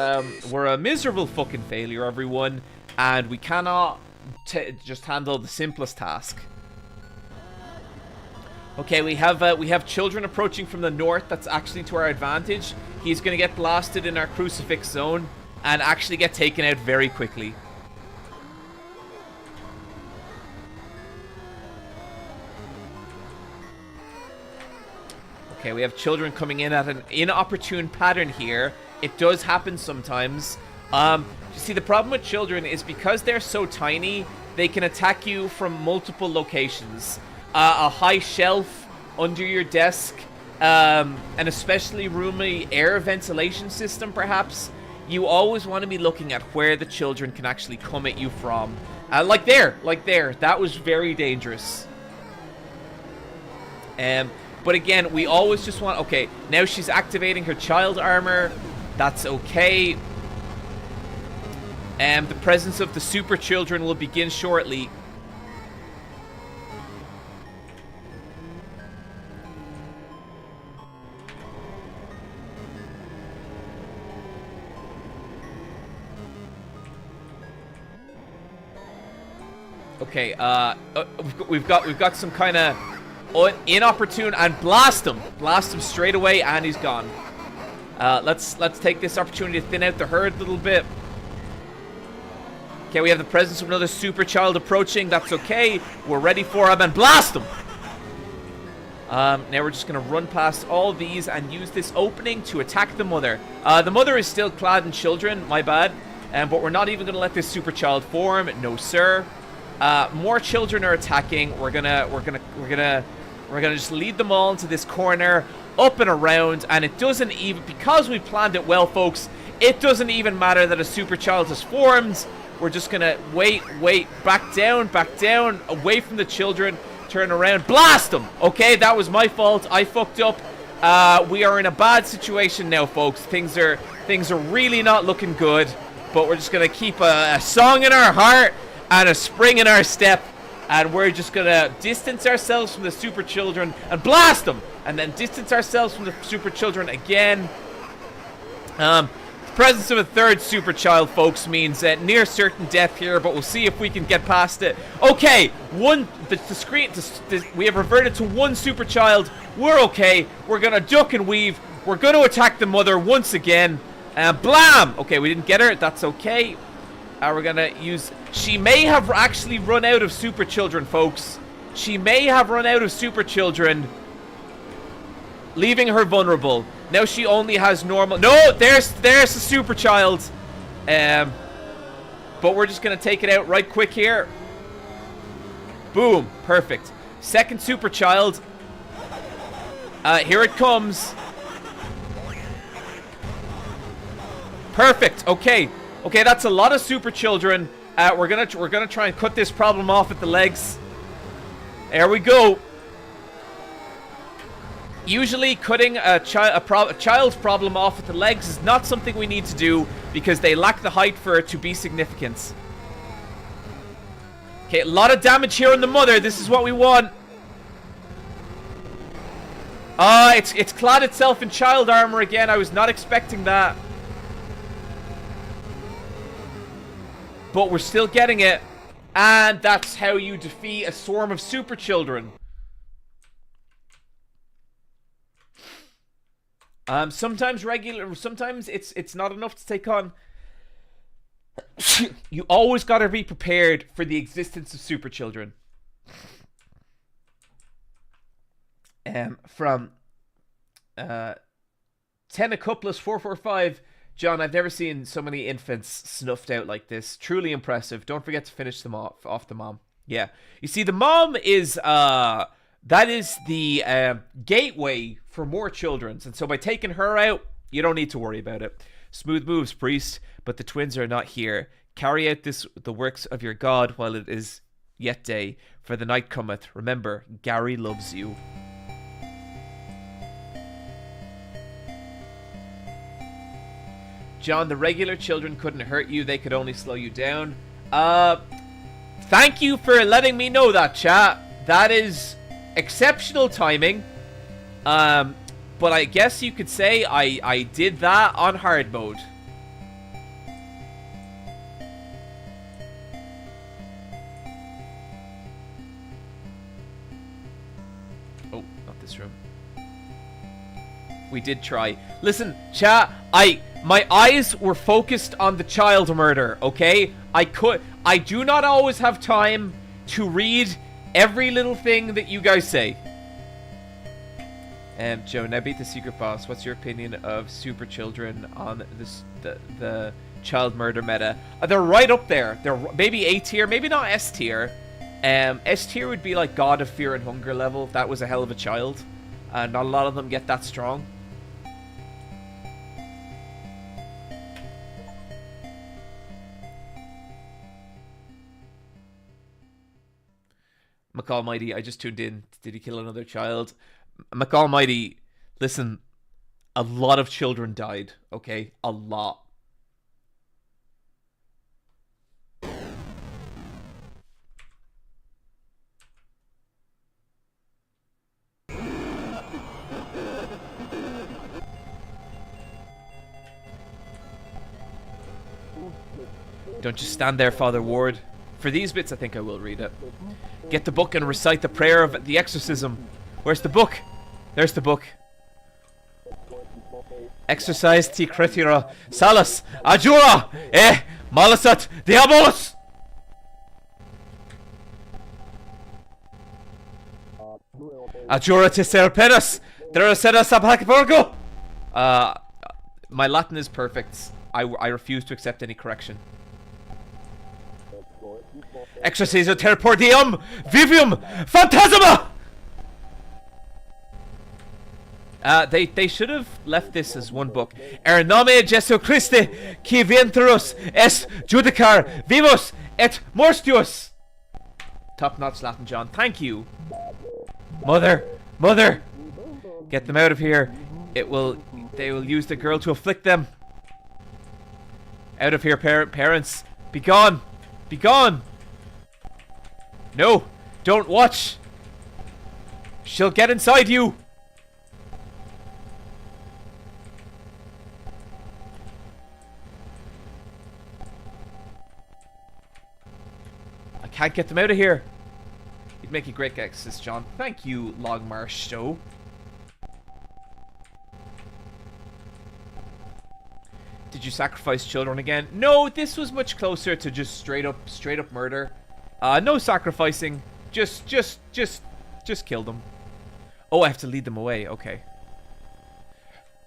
we're a miserable fucking failure, everyone. And we cannot just handle the simplest task. Okay, we have children approaching from the north. That's actually to our advantage. He's going to get blasted in our crucifix zone and actually get taken out very quickly. Okay, we have children coming in at an inopportune pattern here. It does happen sometimes. You see, the problem with children is because they're so tiny, they can attack you from multiple locations. A high shelf under your desk, an especially roomy air ventilation system, perhaps. You always want to be looking at where the children can actually come at you from. Like there. That was very dangerous. But again, we always just want... Okay, now she's activating her child armor. That's okay. The presence of the super children will begin shortly. Okay, we've got some kind of inopportune, and blast him straight away, and he's gone. Let's take this opportunity to thin out the herd a little bit. Okay, we have the presence of another super child approaching. That's okay. We're ready for him, and blast him. Now we're just gonna run past all these and use this opening to attack the mother. The mother is still clad in children. My bad. But we're not even gonna let this super child form. No, sir. More children are attacking. We're gonna just lead them all into this corner, up and around, and it doesn't even, because we planned it well, folks, it doesn't even matter that a super child has formed. We're just gonna wait, back down, away from the children, turn around, blast them. Okay, that was my fault. I fucked up. We are in a bad situation now, folks. Things are really not looking good, but we're just gonna keep a song in our heart and a spring in our step, and we're just gonna distance ourselves from the super children and blast them, and then distance ourselves from the super children again. The presence of a third super child, folks, means near certain death here, but we'll see if we can get past it. Okay, we have reverted to one super child. We're okay. We're gonna duck and weave. We're gonna attack the mother once again. Blam! Okay, we didn't get her. That's okay. We're gonna use... She may have actually run out of super children, folks. She may have run out of super children, leaving her vulnerable. Now she only has normal. No, there's a super child. But we're just gonna take it out right quick here. Boom, perfect. Second super child. Here it comes. Perfect. Okay, that's a lot of super children. We're gonna try and cut this problem off at the legs. There we go. Usually cutting a child's problem off at the legs is not something we need to do because they lack the height for it to be significant. Okay, a lot of damage here on the mother. This is what we want. It's clad itself in child armor again. I was not expecting that. But we're still getting it. And that's how you defeat a swarm of super children. Sometimes it's not enough to take on. You always gotta be prepared for the existence of super children. From Tenacouplus 445. John, I've never seen so many infants snuffed out like this. Truly impressive. Don't forget to finish them off the mom. Yeah. You see, the mom is, that is the gateway for more children. And so by taking her out, you don't need to worry about it. Smooth moves, priest, but the twins are not here. Carry out the works of your God while it is yet day, for the night cometh. Remember, Gary loves you. John, the regular children couldn't hurt you. They could only slow you down. Thank you for letting me know that, chat. That is exceptional timing. But I guess you could say I did that on hard mode. Oh, not this room. We did try. Listen, chat, my eyes were focused on the child murder, okay? I do not always have time to read every little thing that you guys say. Joe, now beat the secret boss. What's your opinion of super children on the child murder meta? They're right up there. They're maybe A tier, maybe not S tier. S tier would be like God of Fear and Hunger level. That was a hell of a child. Not a lot of them get that strong. McAlmighty, I just tuned in. Did he kill another child? McAlmighty, listen, a lot of children died, okay? A lot. Don't just stand there, Father Ward. For these bits, I think I will read it. Get the book and recite the prayer of the exorcism. Where's the book? There's the book. Exercise ti cretira salus adjura malasat diabolos. Adjura te serpenas derasera sabhakiporgo. My Latin is perfect. I refuse to accept any correction. Exorciso terpordium vivium phantasma. They should have left this as one book. Er nome Jesu Christi qui venturus est judicar vivos et mortius. Top-notch Latin, John. Thank you. Mother! Get them out of here. They will use the girl to afflict them. Out of here, parents. Be gone. Be gone. No, don't watch. She'll get inside you. I can't get them out of here. You'd make a great exorcist, John. Thank you, Longmarsh Stowe. Did you sacrifice children again? No, this was much closer to just straight up murder. No sacrificing. Just kill them. Oh, I have to lead them away. Okay.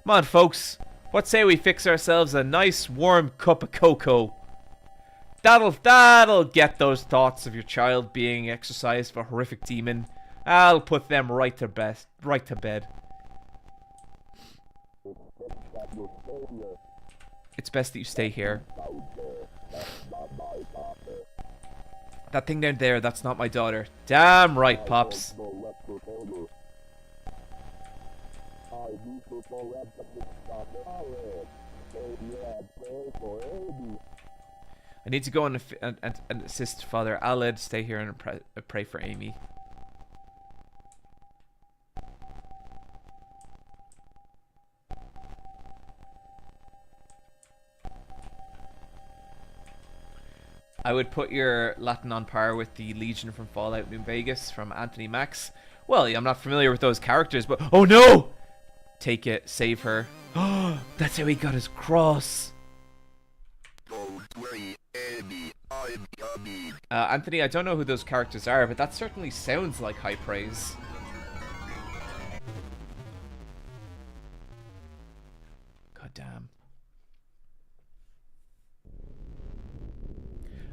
Come on, folks. What say we fix ourselves a nice warm cup of cocoa? That'll get those thoughts of your child being exercised for a horrific demon. I'll put them right to bed. It's best that you stay here. That thing down there, that's not my daughter. Damn right, Pops. I need to go and assist Father Aled. Stay here and pray for Amy. I would put your Latin on par with the Legion from Fallout New Vegas from Anthony Max. Well, I'm not familiar with those characters, but... Oh no! Take it, save her. Oh, that's how he got his cross. Anthony, I don't know who those characters are, but that certainly sounds like high praise. God damn.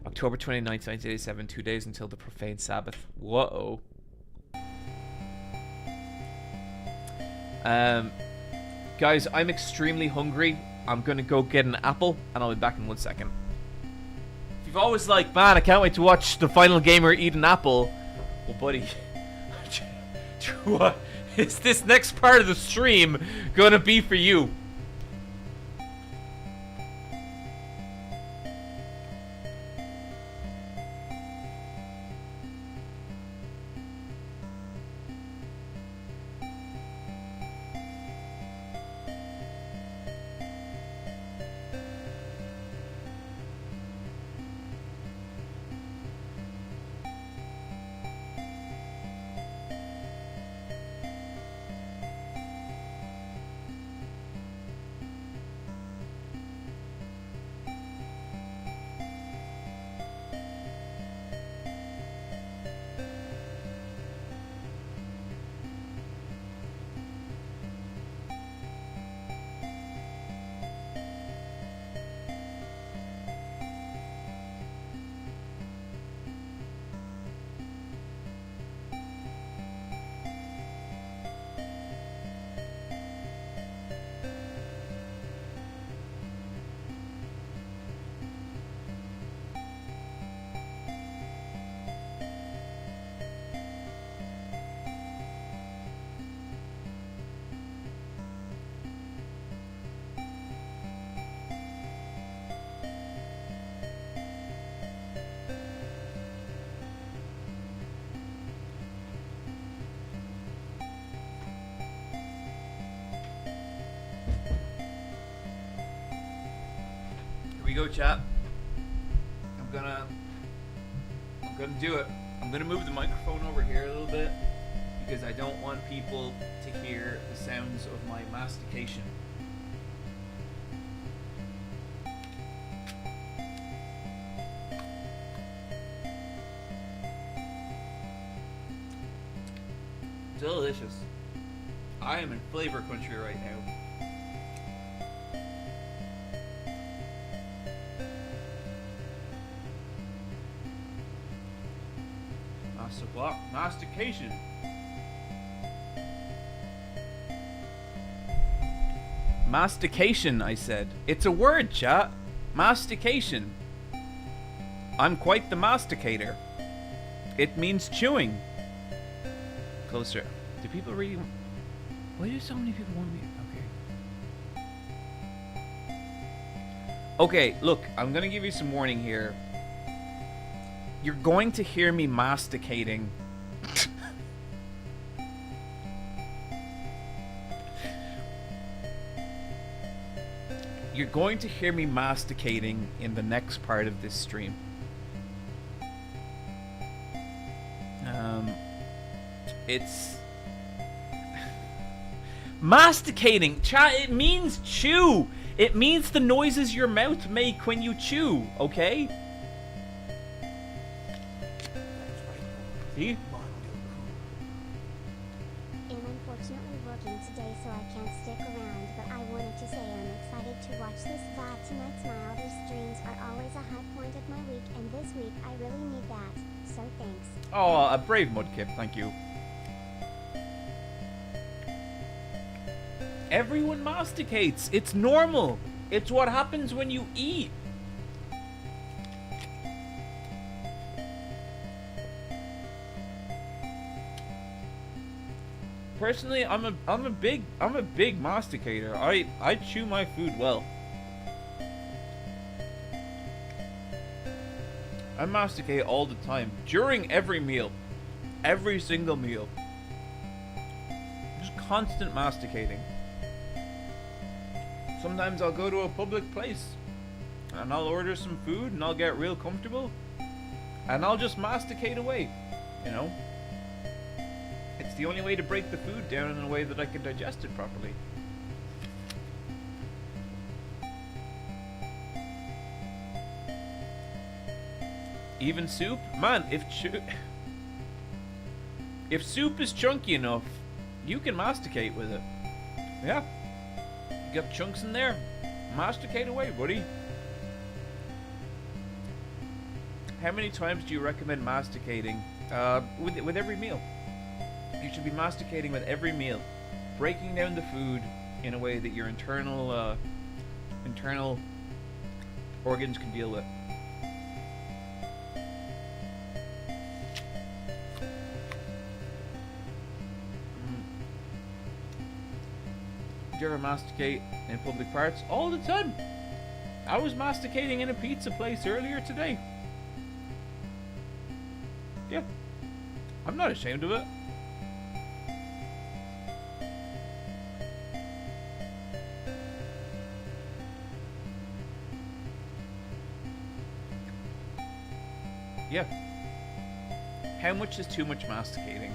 October 29th, 1987, 2 days until the profane Sabbath. Whoa. Guys, I'm extremely hungry. I'm gonna go get an apple, and I'll be back in 1 second. If you've always like, man, I can't wait to watch the final gamer eat an apple. Well, buddy, what is this next part of the stream gonna be for you? We go, chat. I'm gonna do it. I'm gonna move the microphone over here a little bit because I don't want people to hear the sounds of my mastication. Delicious. I am in flavor country right now. Mastication. Mastication, I said. It's a word, chat. Mastication. I'm quite the masticator. It means chewing. Closer. Do people really... Why do so many people want me... Okay. Okay, look. I'm gonna give you some warning here. You're going to hear me masticating. You're going to hear me masticating in the next part of this stream. It's... Masticating, chat, it means chew. It means the noises your mouth make when you chew, okay? See? I'm unfortunately working today, so I can't stick around, but I wanted to say I'm excited to watch this VOD tonight. Milder streams are always a high point of my week, and this week I really need that, so thanks. Oh, a brave Mudkip, thank you. Everyone masticates. It's normal. It's what happens when you eat. Personally, I'm a big masticator. I chew my food well. I masticate all the time during every meal, every single meal. Just constant masticating. Sometimes I'll go to a public place and I'll order some food and I'll get real comfortable and I'll just masticate away, you know? It's the only way to break the food down in a way that I can digest it properly. Even soup? Man, if soup is chunky enough, you can masticate with it. Yeah. You got chunks in there. Masticate away, buddy. How many times do you recommend masticating with every meal? You should be masticating with every meal, breaking down the food in a way that your internal organs can deal with. Do you ever masticate in public parts? All the time. I was masticating in a pizza place earlier today. Yeah. I'm not ashamed of it. Yeah. How much is too much masticating?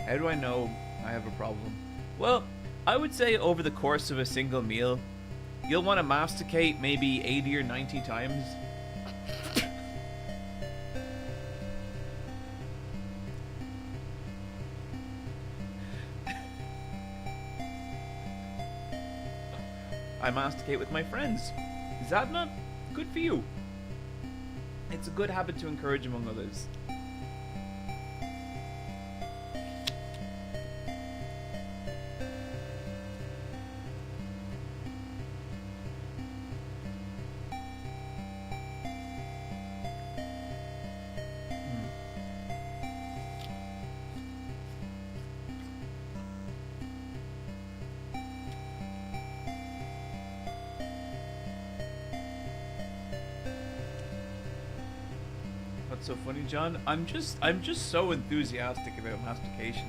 How do I know I have a problem? Well, I would say over the course of a single meal, you'll want to masticate maybe 80 or 90 times. I masticate with my friends. Is that not good for you? It's a good habit to encourage among others. What's so funny, John? I'm just so enthusiastic about mastication.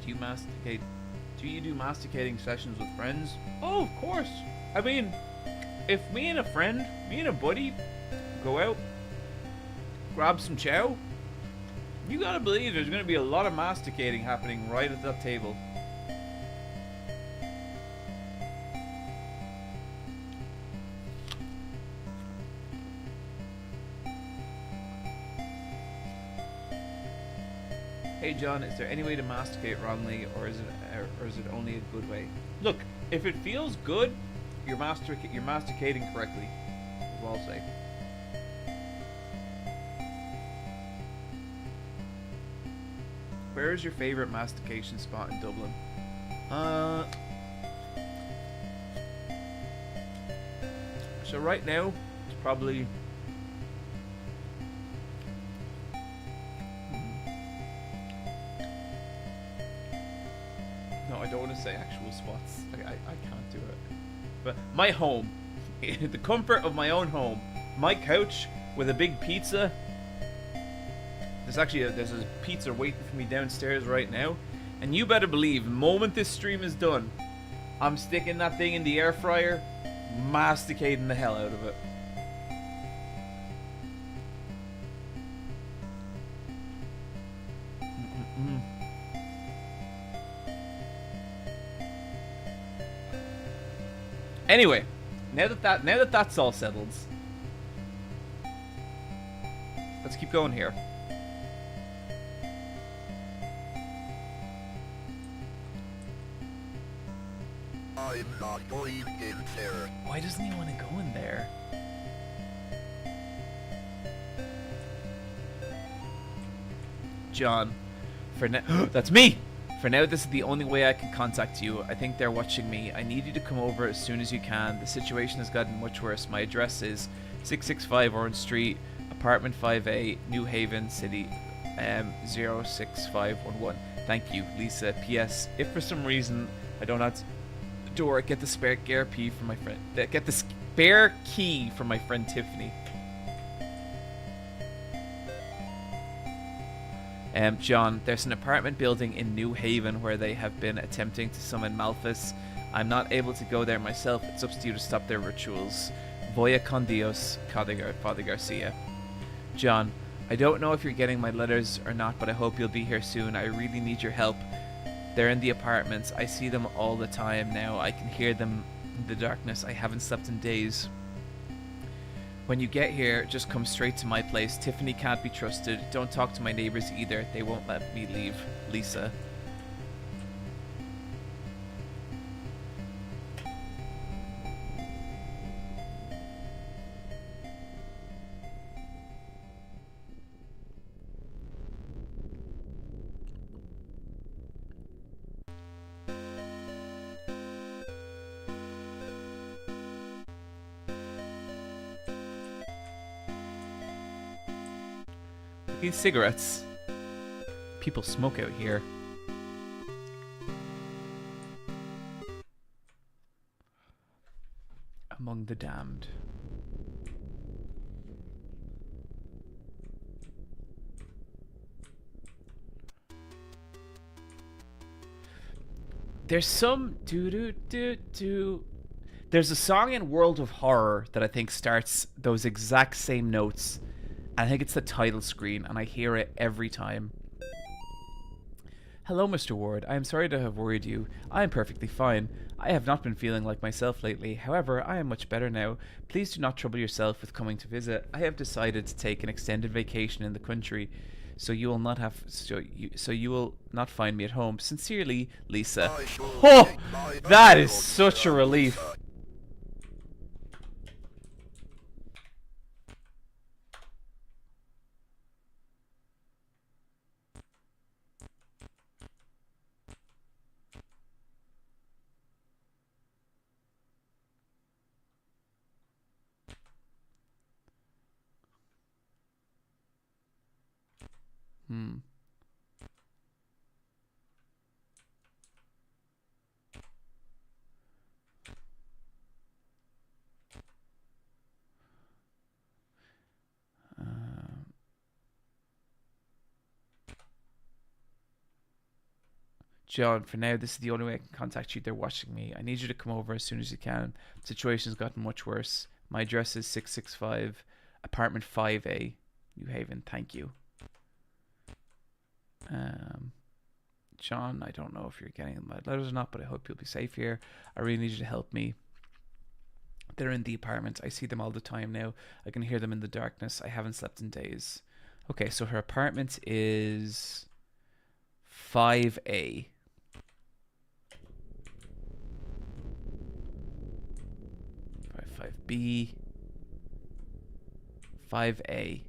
Do you masticate? Do you do masticating sessions with friends? Oh, of course. I mean, if me and a friend, me and a buddy, go out, grab some chow, you gotta believe there's gonna be a lot of masticating happening right at that table. Hey John, is there any way to masticate wrongly, or is it only a good way? Look, if it feels good, you're masticating correctly, is what I'll say. Where is your favorite mastication spot in Dublin? So right now, it's probably... No, I don't want to say actual spots. I can't do it. But my home, the comfort of my own home, my couch with a big pizza. There's a pizza waiting for me downstairs right now, and you better believe, the moment this stream is done, I'm sticking that thing in the air fryer, masticating the hell out of it. Anyway, now that that's all settled, let's keep going here. I'm not going in there. Why doesn't he want to go in there? John, for now, that's me! For now, this is the only way I can contact you. I think they're watching me. I need you to come over as soon as you can. The situation has gotten much worse. My address is 665 Orange Street, apartment 5A, New Haven City, 06511. Thank you, Lisa. P.S. If for some reason I don't answer the door, get the spare key from my friend. Get the spare key from my friend Tiffany. John, there's an apartment building in New Haven where they have been attempting to summon Malthus. I'm not able to go there myself. It's up to you to stop their rituals. Voya con Dios, Father Garcia. John, I don't know if you're getting my letters or not, but I hope you'll be here soon. I really need your help. They're in the apartments. I see them all the time now. I can hear them in the darkness. I haven't slept in days. When you get here, just come straight to my place. Tiffany can't be trusted. Don't talk to my neighbors either. They won't let me leave. Lisa. These cigarettes. People smoke out here. Among the damned. There's some There's a song in World of Horror that I think starts those exact same notes. I think it's the title screen, and I hear it every time. Hello, Mr. Ward. I am sorry to have worried you. I am perfectly fine. I have not been feeling like myself lately. However, I am much better now. Please do not trouble yourself with coming to visit. I have decided to take an extended vacation in the country, so you will not find me at home. Sincerely, Lisa. Oh, that is such a relief. John, for now, this is the only way I can contact you. They're watching me. I need you to come over as soon as you can. The situation's gotten much worse. My address is 665, apartment 5A, New Haven. Thank you. John, I don't know if you're getting my letters or not, but I hope you'll be safe here. I really need you to help me. They're in the apartment. I see them all the time now. I can hear them in the darkness. I haven't slept in days. Okay, so her apartment is 5A. 5B. 5A.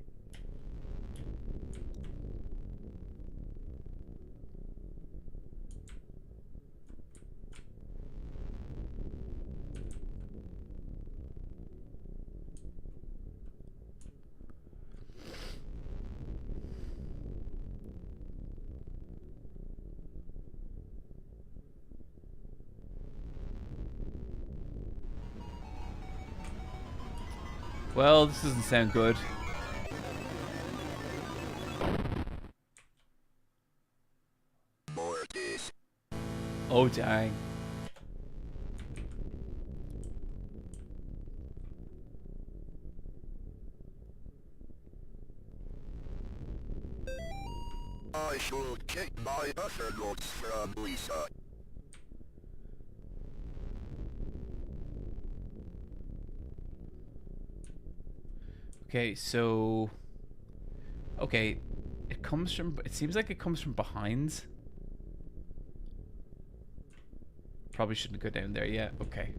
Well, this doesn't sound good. Mortis. Oh, dang. I should check my other notes from Lisa. Okay, so... Okay, it comes from... It seems like it comes from behind. Probably shouldn't go down there yet. Okay.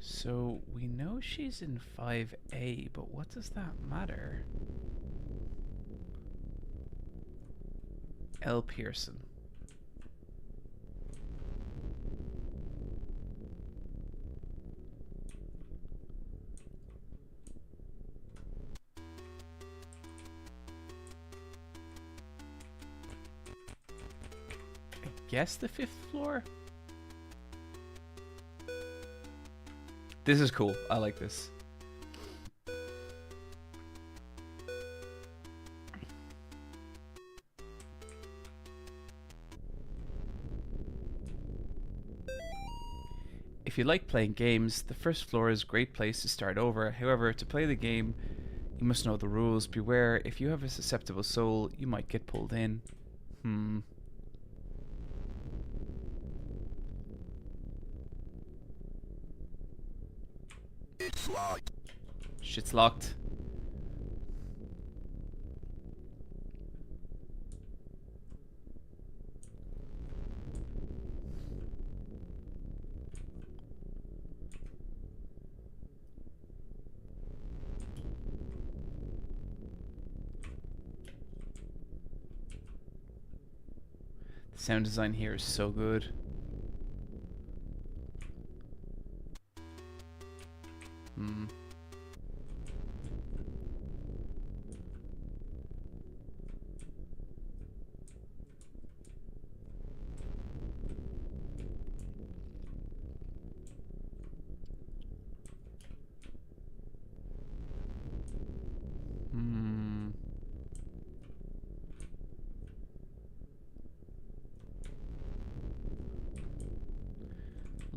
So, we know she's in 5A, but what does that matter? L. Pearson. I guess the 5th floor? This is cool. I like this. If you like playing games, the 1st floor is a great place to start over. However, to play the game, you must know the rules. Beware, if you have a susceptible soul, you might get pulled in. It's locked. Shit's locked. The sound design here is so good.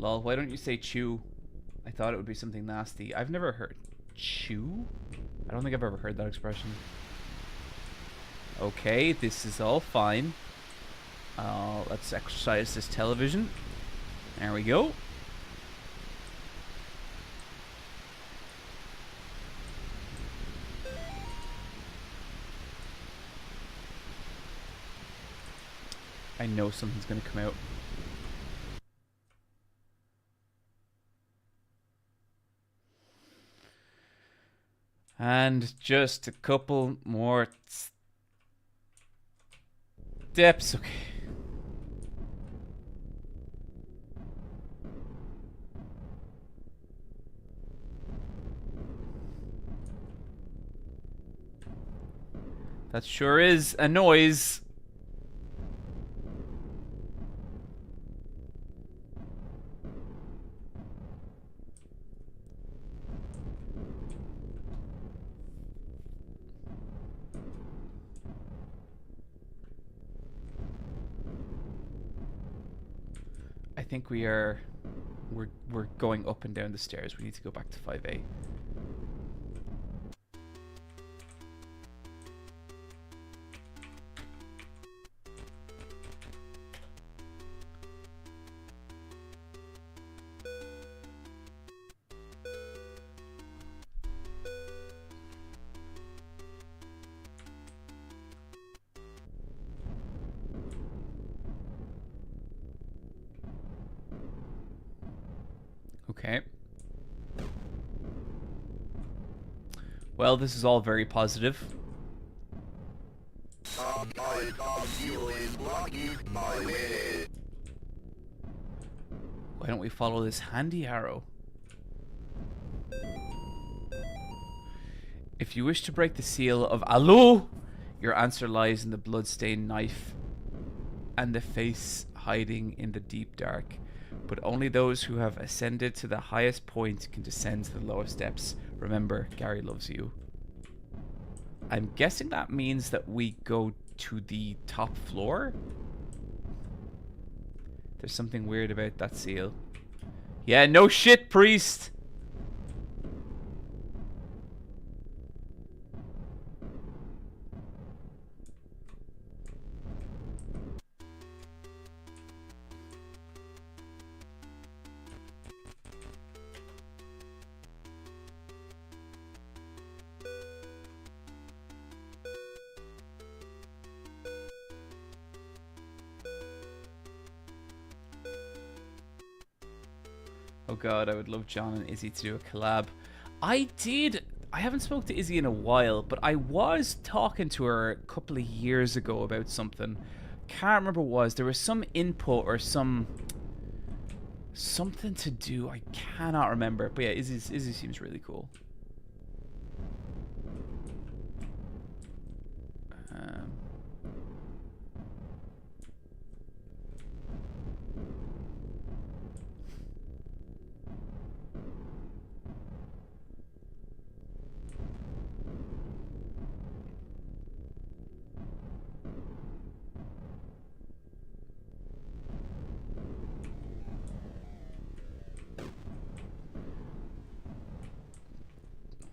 Lol, why don't you say chew? I thought it would be something nasty. I've never heard chew? I don't think I've ever heard that expression. Okay, this is all fine. Let's exercise this television. There we go. I know something's gonna come out. And just a couple more steps. Okay. That sure is a noise. I think we're going up and down the stairs. We need to go back to 5A. Okay. Well, this is all very positive. Some kind of seal is blocking my way. Why don't we follow this handy arrow? If you wish to break the seal of Alu, your answer lies in the bloodstained knife and the face hiding in the deep dark. But only those who have ascended to the highest point can descend to the lowest depths. Remember, Gary loves you. I'm guessing that means that we go to the top floor? There's something weird about that seal. Yeah, no shit, priest! Oh god, I would love John and Izzy to do a collab. I haven't spoke to Izzy in a while, but I was talking to her a couple of years ago about something. Can't remember what it was. There was some input or something to do. I cannot remember. But yeah, Izzy seems really cool.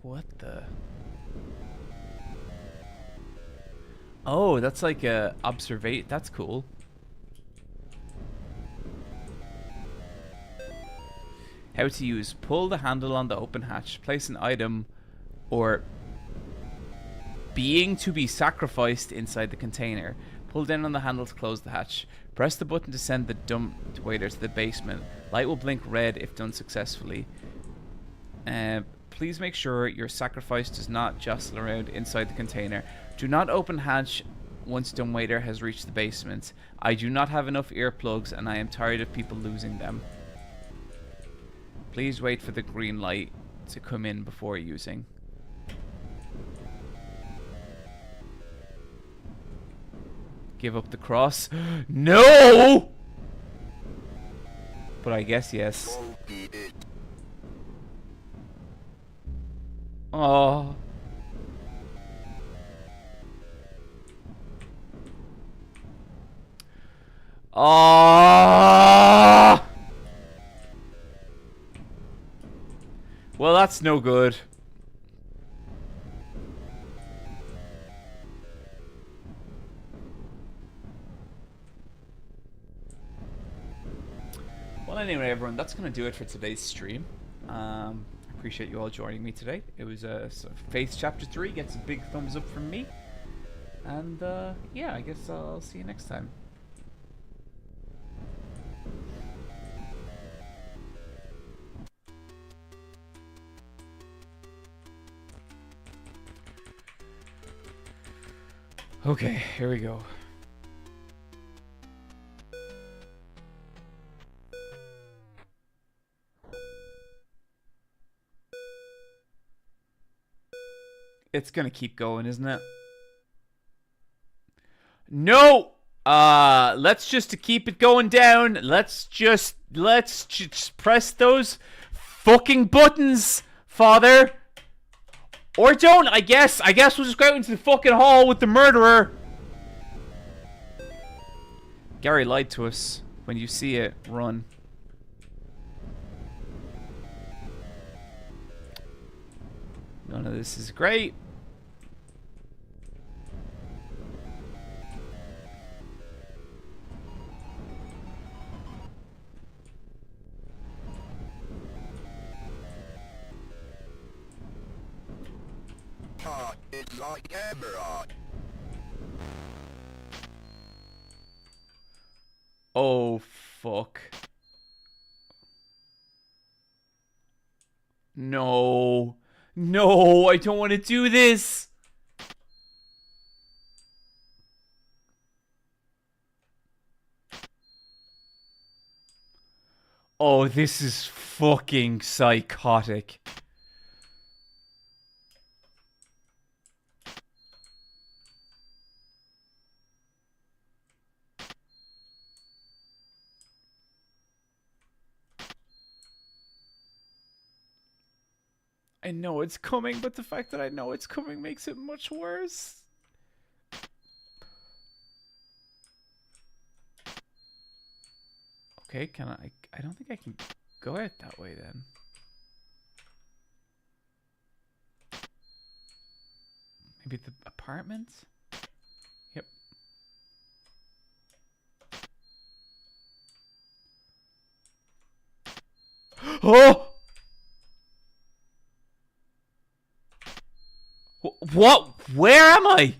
What the? Oh, that's like a observate. That's cool. How to use. Pull the handle on the open hatch. Place an item or being to be sacrificed inside the container. Pull down on the handle to close the hatch. Press the button to send the dumped waiter to the basement. Light will blink red if done successfully. Please make sure your sacrifice does not jostle around inside the container. Do not open hatch once dumbwaiter has reached the basement. I do not have enough earplugs and I am tired of people losing them. Please wait for the green light to come in before using. Give up the cross. No! But I guess yes. Oh. Oh. Well, that's no good. Well, anyway, everyone, that's going to do it for today's stream. Appreciate you all joining me today. It was Faith Chapter 3 gets a big thumbs up from me. And yeah, I guess I'll see you next time. Okay, here we go. It's gonna keep going, isn't it? No! Let's just to keep it going down. Let's just press those fucking buttons, Father. Or don't, I guess. I guess we'll just go out into the fucking hall with the murderer. Gary lied to us. When you see it, run. None of this is great. It's like camera. Oh, fuck. No. No, I don't want to do this. Oh, this is fucking psychotic. I know it's coming, but the fact that I know it's coming makes it much worse. Okay, can I don't think I can go out that way then. Maybe the apartment? Yep. Oh! What? Where am I?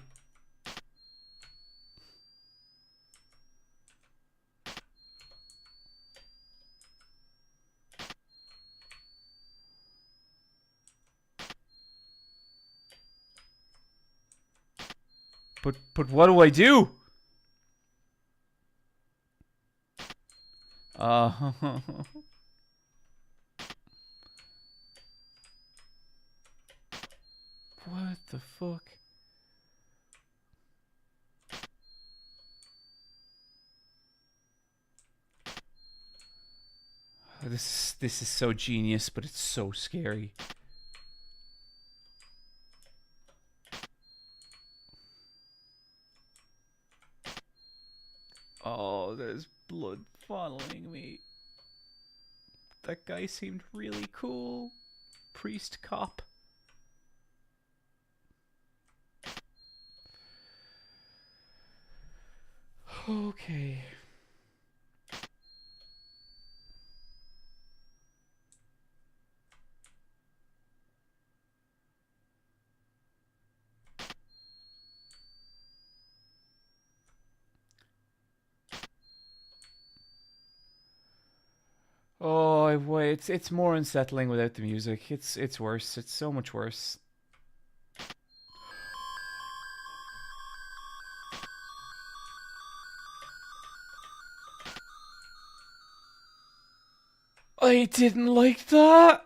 But what do I do? What the fuck? This is so genius, but it's so scary. Oh, there's blood following me. That guy seemed really cool. Priest cop. Okay. Oh, wait, it's more unsettling without the music. It's worse. It's so much worse. I didn't like that.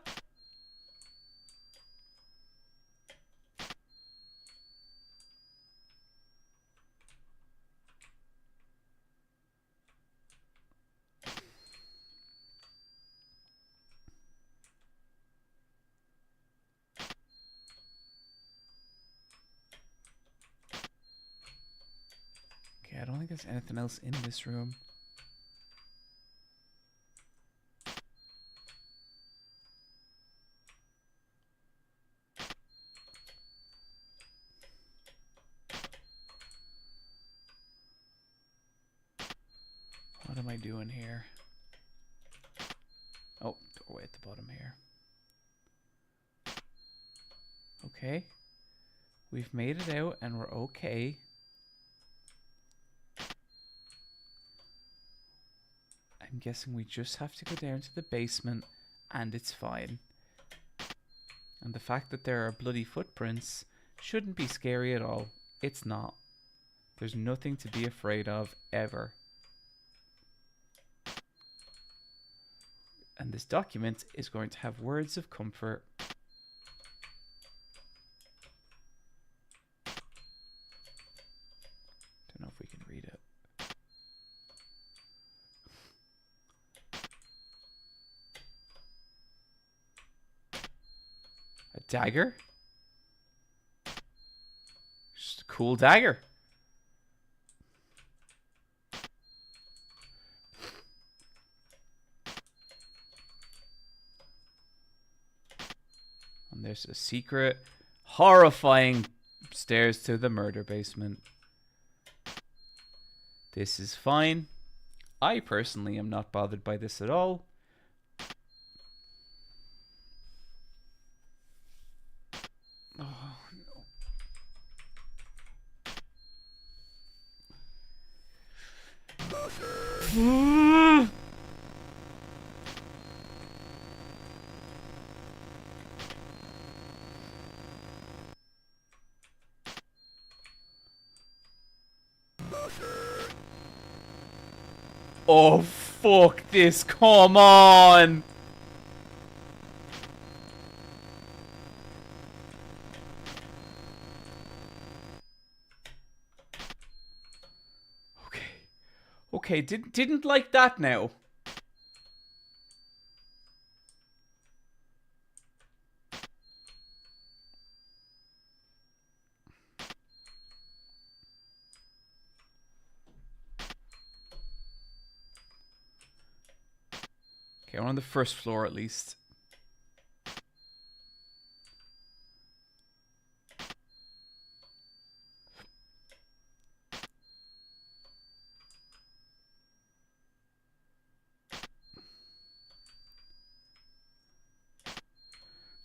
Okay, I don't think there's anything else in this room. What am I doing here? Oh, doorway at the bottom here. Okay. We've made it out and we're okay. I'm guessing we just have to go down to the basement and it's fine. And the fact that there are bloody footprints shouldn't be scary at all. It's not. There's nothing to be afraid of ever. And this document is going to have words of comfort. Don't know if we can read it. A dagger? Just a cool dagger. And there's a secret, horrifying stairs to the murder basement. This is fine. I personally am not bothered by this at all. Oh, no. Oh, fuck this. Come on. Okay. Okay, didn't like that now. Okay, we're on the first floor at least.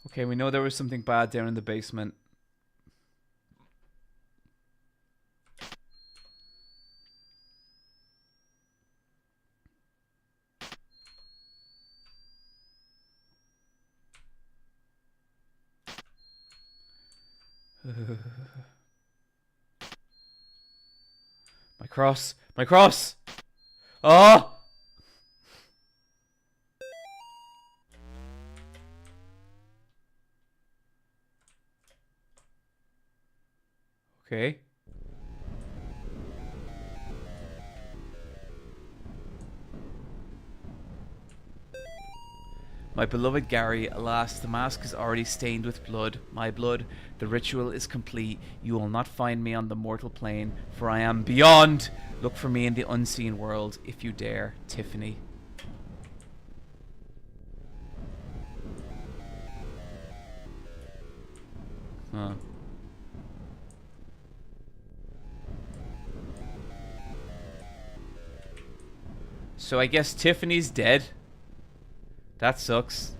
Okay, we know there was something bad down in the basement. My cross. My cross. Oh! Okay. My beloved Gary, alas, the mask is already stained with blood, my blood. The ritual is complete. You will not find me on the mortal plane, for I am beyond. Look for me in the unseen world, if you dare, Tiffany. Huh. So I guess Tiffany's dead. That sucks.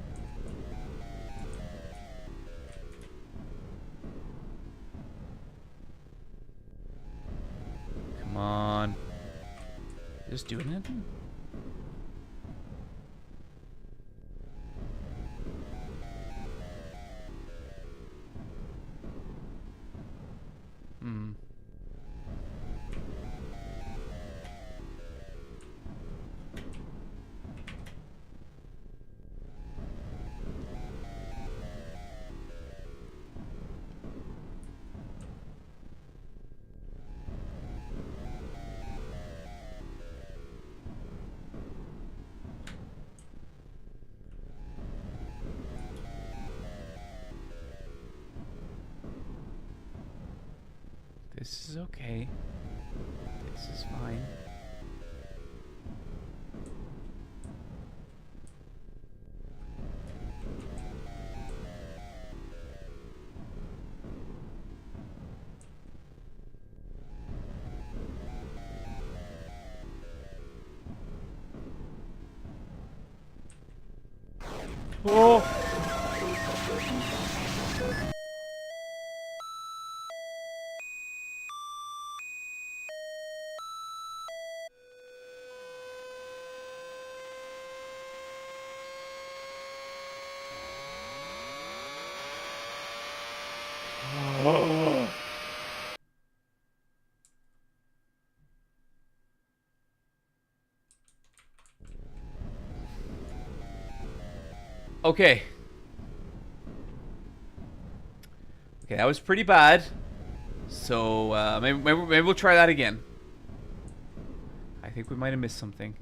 Come on. Just doing it? Hmm. This is okay. This is fine. Oh! Okay. Okay, that was pretty bad. So, maybe we'll try that again. I think we might have missed something.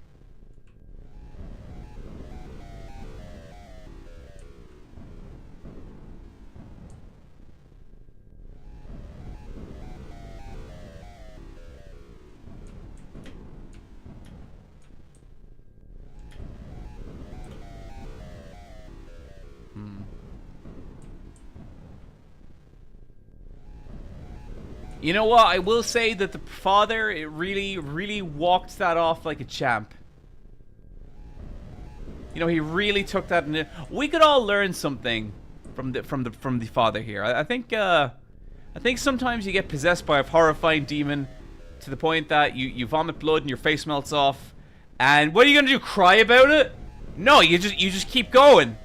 You know what? I will say that the father, it really walked that off like a champ. You know, he really took that. We could all learn something from the father here. I think sometimes you get possessed by a horrifying demon to the point that you vomit blood and your face melts off. And what are you gonna do? Cry about it? No, you just keep going.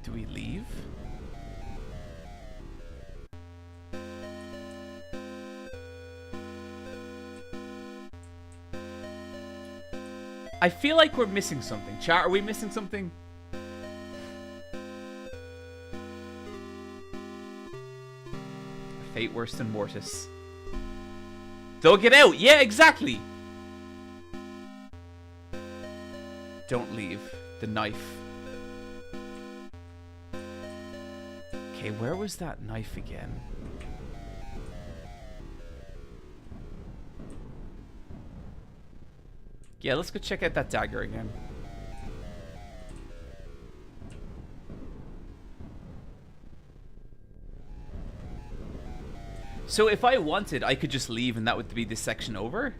Do we leave? I feel like we're missing something. Chat, are we missing something? Fate worse than Mortis. They'll get out. Yeah, exactly. Don't leave. The knife. Okay, where was that knife again? Yeah, let's go check out that dagger again. So if I wanted, I could just leave and that would be this section over?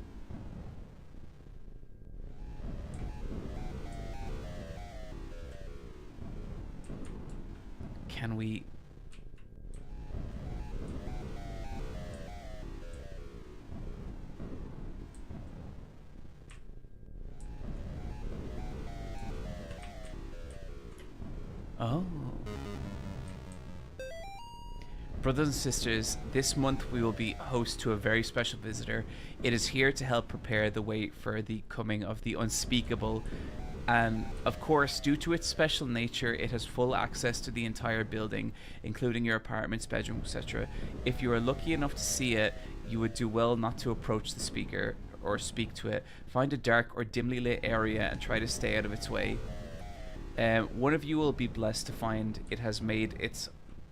Can we... Oh. Brothers and sisters, this month we will be host to a very special visitor. It is here to help prepare the way for the coming of the unspeakable. And of course, due to its special nature, it has full access to the entire building, including your apartments, bedroom, etc. If you are lucky enough to see it, you would do well not to approach the speaker or speak to it. Find a dark or dimly lit area and try to stay out of its way. One of you will be blessed to find it has made its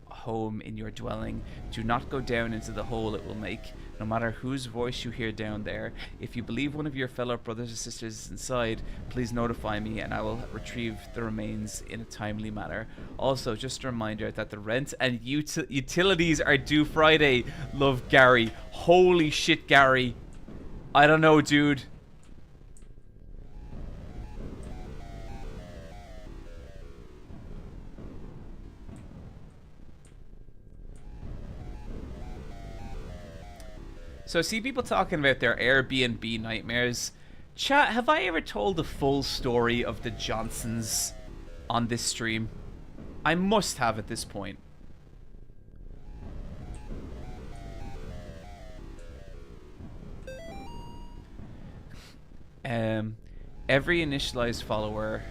home in your dwelling. Do not go down into the hole it will make, no matter whose voice you hear down there. If you believe one of your fellow brothers or sisters is inside, please notify me and I will retrieve the remains in a timely manner. Also, just a reminder that the rent and utilities are due Friday. Love, Gary. Holy shit, Gary. I don't know, dude. So I see people talking about their Airbnb nightmares. Chat, have I ever told the full story of the Johnsons on this stream? I must have at this point. Every initialized follower,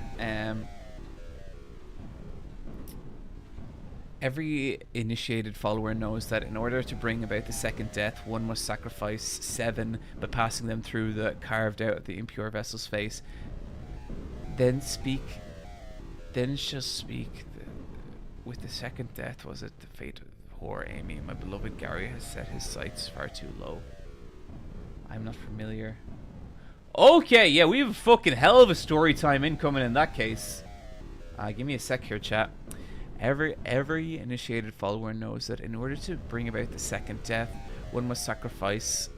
every initiated follower knows that in order to bring about the second death, one must sacrifice 7 by passing them through the carved out of the impure vessel's face. Then shall speak. With the second death was it the fate of poor Amy. My beloved Gary has set his sights far too low. I'm not familiar. Okay, yeah, we have a fucking hell of a story time incoming in that case. Give me a sec here, chat. Every initiated follower knows that in order to bring about the second death, one must sacrifice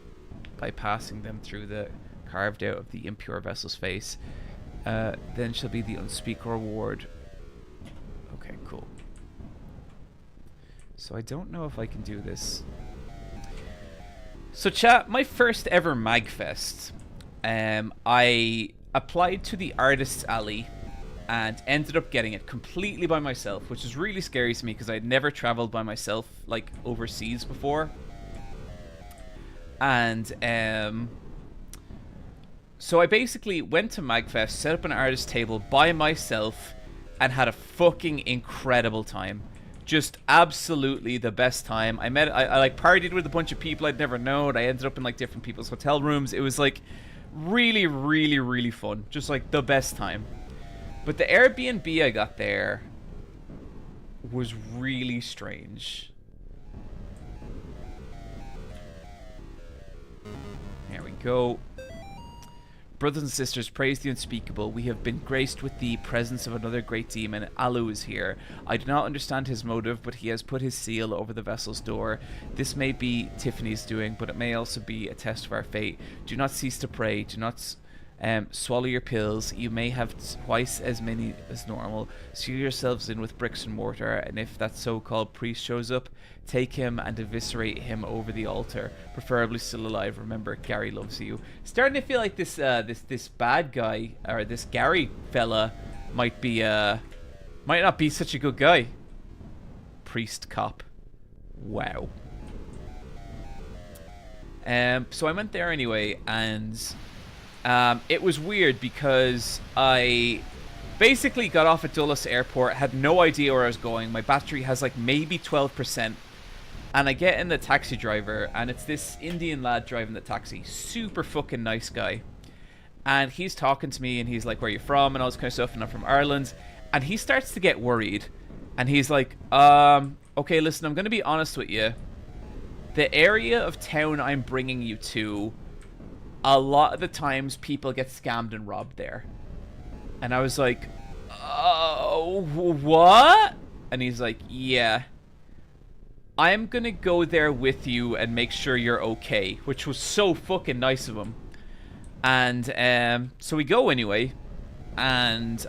by passing them through the carved out of the impure vessel's face. Then shall be the unspeakable reward. Okay, cool. So I don't know if I can do this. So chat, my first ever Magfest. I applied to the Artists Alley and ended up getting it completely by myself, which is really scary to me because I'd never traveled by myself like overseas before. And so I basically went to Magfest, set up an artist table by myself, and had a fucking incredible time. Just absolutely the best time. I like partied with a bunch of people I'd never known. I ended up in like different people's hotel rooms. It was like really, really, really fun. Just like the best time. But the Airbnb I got there was really strange. There we go. Brothers and sisters, praise the unspeakable. We have been graced with the presence of another great demon. Alu is here. I do not understand his motive, but he has put his seal over the vessel's door. This may be Tiffany's doing, but it may also be a test of our fate. Do not cease to pray. Do not swallow your pills. You may have twice as many as normal. Seal yourselves in with bricks and mortar, and if that so-called priest shows up, take him and eviscerate him over the altar, preferably still alive. Remember, Gary loves you. Starting to feel like this this bad guy, or this Gary fella, might not be such a good guy. Priest cop. Wow. So I went there anyway, and it was weird because I basically got off at Dulles Airport, had no idea where I was going. My battery has like maybe 12%. And I get in the taxi driver, and it's this Indian lad driving the taxi. Super fucking nice guy. And he's talking to me, and he's like, where are you from? And all this kind of stuff, and I'm from Ireland. And he starts to get worried. And he's like, okay, listen, I'm going to be honest with you. The area of town I'm bringing you to, a lot of the times people get scammed and robbed there. And I was like, oh, what? And he's like, yeah. I'm gonna go there with you and make sure you're okay, which was so fucking nice of him. And so we go anyway, and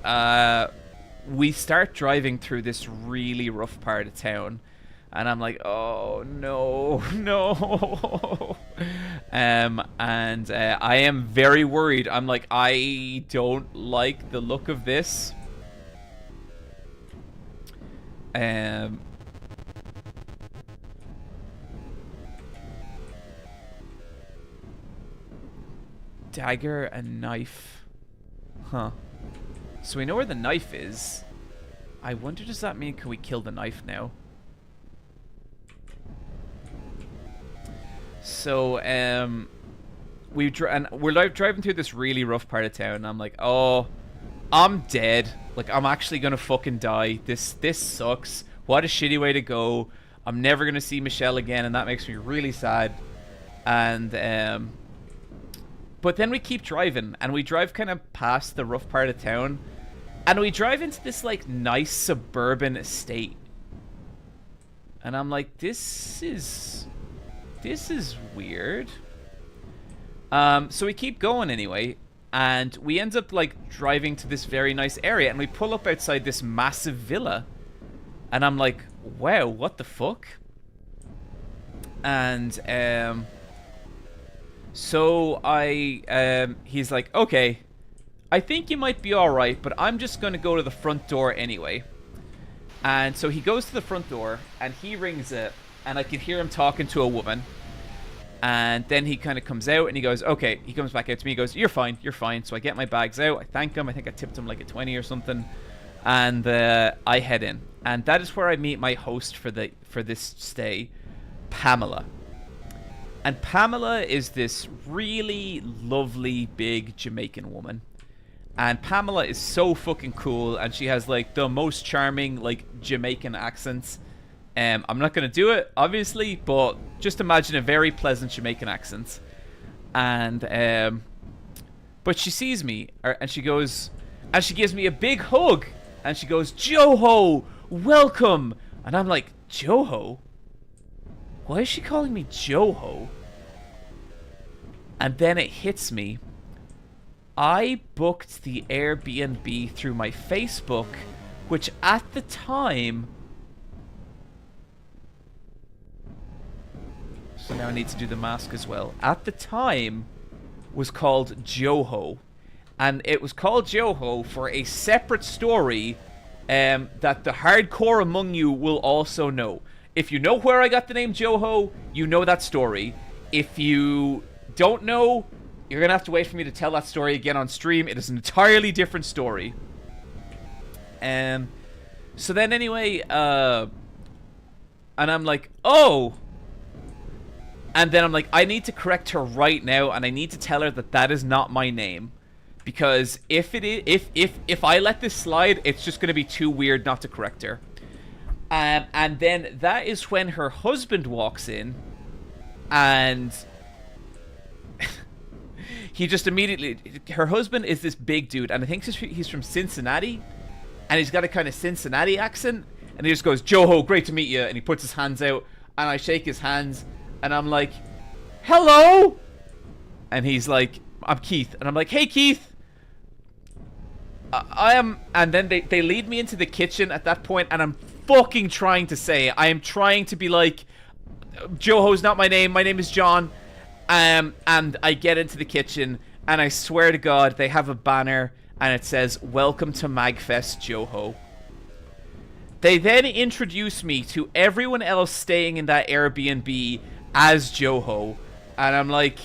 we start driving through this really rough part of town, and I'm like, oh no, no. And I am very worried. I'm like, I don't like the look of this. Um, dagger and knife. Huh. So we know where the knife is. I wonder, does that mean can we kill the knife now? So, we're like driving through this really rough part of town, and I'm like, oh, I'm dead. Like, I'm actually gonna fucking die. This sucks. What a shitty way to go. I'm never gonna see Michelle again, and that makes me really sad. And but then we keep driving, and we drive kind of past the rough part of town, and we drive into this like nice suburban estate. And I'm like, this is weird. So we keep going anyway, and we end up like driving to this very nice area, and we pull up outside this massive villa, and I'm like, wow, what the fuck? And so he's like, okay, I think you might be alright, but I'm just gonna go to the front door anyway. And so he goes to the front door, and he rings it, and I can hear him talking to a woman. And then he kind of comes out, and he goes, okay, he comes back out to me, he goes, you're fine, you're fine. So I get my bags out, I thank him, I think I tipped him like a 20 or something, and I head in. And that is where I meet my host for this stay, Pamela. And Pamela is this really lovely, big Jamaican woman. And Pamela is so fucking cool, and she has like the most charming like Jamaican accents. I'm not gonna do it, obviously, but just imagine a very pleasant Jamaican accent. And but she sees me, and she goes, and she gives me a big hug, and she goes, Joho, welcome. And I'm like, Joho? Why is she calling me Joho? And then it hits me. I booked the Airbnb through my Facebook, which at the time... So now I need to do the mask as well. At the time, was called Joho. And it was called Joho for a separate story that the hardcore among you will also know. If you know where I got the name Joho, you know that story. If you don't know, you're going to have to wait for me to tell that story again on stream. It is an entirely different story. So then anyway, and I'm like, oh. And then I'm like, I need to correct her right now, and I need to tell her that that is not my name. Because if it is, if I let this slide, it's just going to be too weird not to correct her. And then that is when her husband walks in, and he just immediately... Her husband is this big dude, and I think he's from Cincinnati, and he's got a kind of Cincinnati accent, and he just goes, Joho, great to meet you, and he puts his hands out, and I shake his hands, and I'm like, hello? And he's like, I'm Keith, and I'm like, hey, Keith. I am... And then they lead me into the kitchen at that point, and I'm fucking trying to say, I am trying to be like, Joho's not my name is John. And I get into the kitchen, and I swear to God, they have a banner, and it says, welcome to Magfest, Joho. They then introduce me to everyone else staying in that Airbnb as Joho, and I'm like,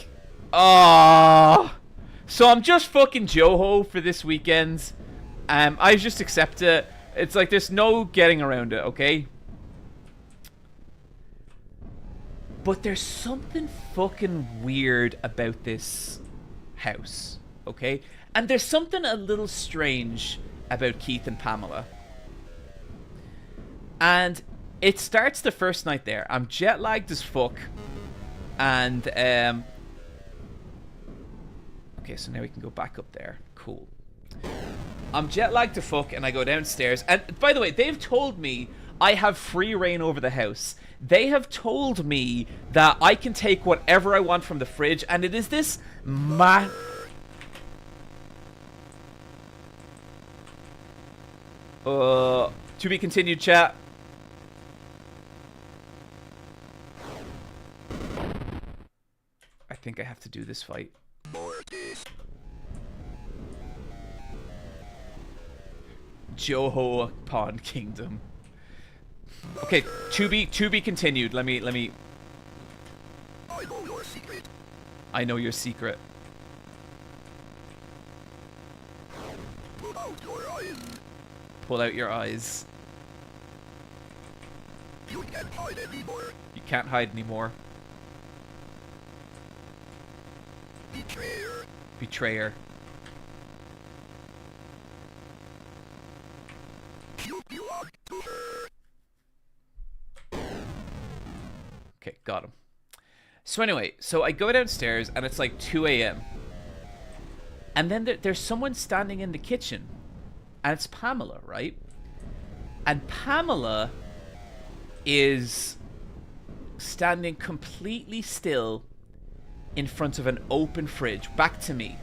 oh. So I'm just fucking Joho for this weekend. I just accept it. It's like there's no getting around it, okay? But there's something fucking weird about this house, okay? And there's something a little strange about Keith and Pamela. And it starts the first night there. I'm jet lagged as fuck. And, okay, so now we can go back up there. Cool. I'm jet lagged to fuck, and I go downstairs. And, by the way, they've told me I have free reign over the house. They have told me that I can take whatever I want from the fridge, and it is this to be continued, chat. I think I have to do this fight. Dokapon Kingdom. Okay, to be continued. Let me. I know your secret. I know your secret. Pull out your eyes. Pull out your eyes. You can't hide anymore. You can't hide anymore. Betrayer. Betrayer. You belong to her. Okay, got him. So anyway, so I go downstairs and it's like 2 a.m. And then there's someone standing in the kitchen. And it's Pamela, right? And Pamela is standing completely still in front of an open fridge, back to me.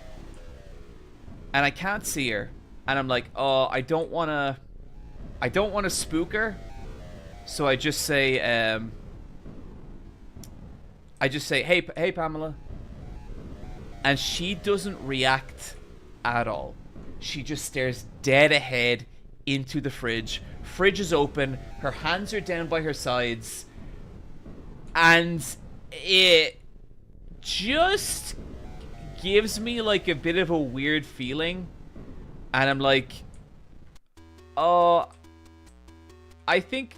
And I can't see her. And I'm like, oh, I don't want to spook her. So I just say, hey, Pamela. And she doesn't react at all. She just stares dead ahead into the fridge. Fridge is open. Her hands are down by her sides. And it just gives me like a bit of a weird feeling. And I'm like, oh, I think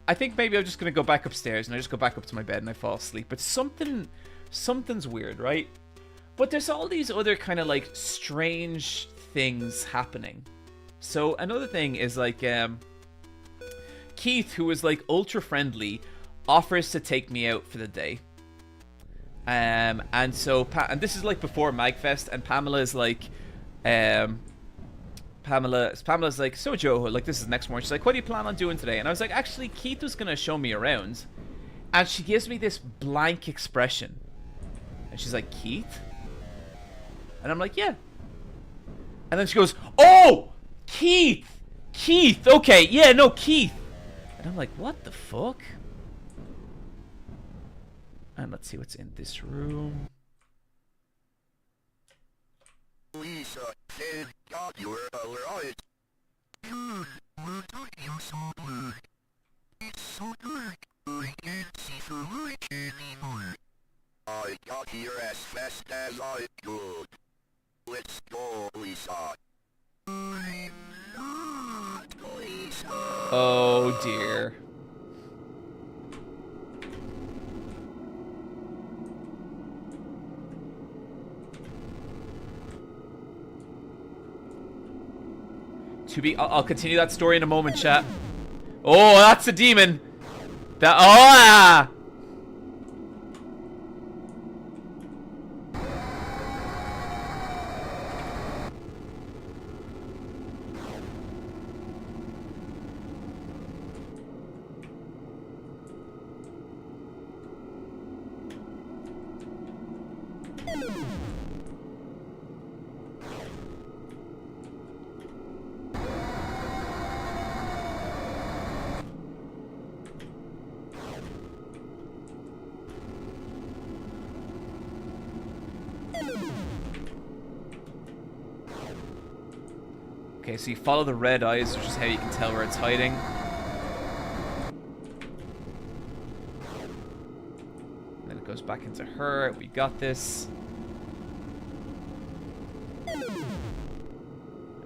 maybe I'm just gonna go back upstairs, and I just go back up to my bed and I fall asleep. But something's weird, right? But there's all these other kind of like strange things happening. So another thing is like Keith, who is like ultra friendly, offers to take me out for the day. And so and this is like before Magfest, and Pamela's like Pamela's like, so Joe, like this is next morning. She's like, what do you plan on doing today? And I was like, actually, Keith was gonna show me around. And she gives me this blank expression. And she's like, Keith? And I'm like, yeah. And then she goes, oh, Keith, okay, yeah, no, Keith. And I'm like, what the fuck? And let's see what's in this room. Lisa, thank God you were alright. Good, what are you so good? It's so dark, I can't see the light anymore. I got here as fast as I could. Let's go, Lisa. I'm not Lisa. Oh dear. I'll continue that story in a moment, chat. Oh, that's a demon. Ah! Okay, so you follow the red eyes, which is how you can tell where it's hiding. And then it goes back into her. We got this. And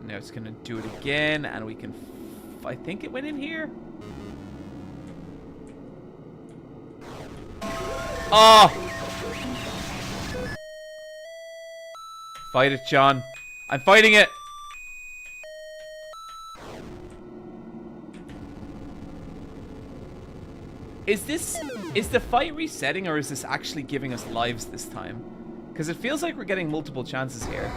now it's gonna do it again, and we can... I think it went in here? Oh! Fight it, John. I'm fighting it! Is the fight resetting, or is this actually giving us lives this time? Because it feels like we're getting multiple chances here.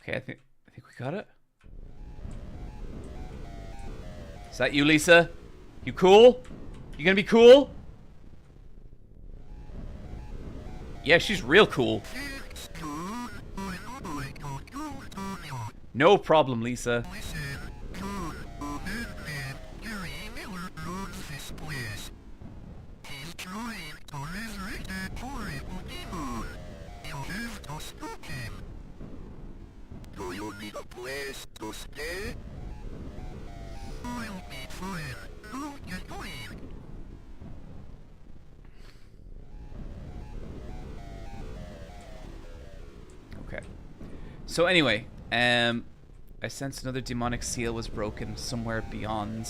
Okay, I think we got it. Is that you, Lisa? You cool? You gonna be cool? Yeah, she's real cool. No problem, Lisa. Do you need a place to stay? I'll be fine. How you doing? Okay. So anyway, I sensed another demonic seal was broken somewhere beyond.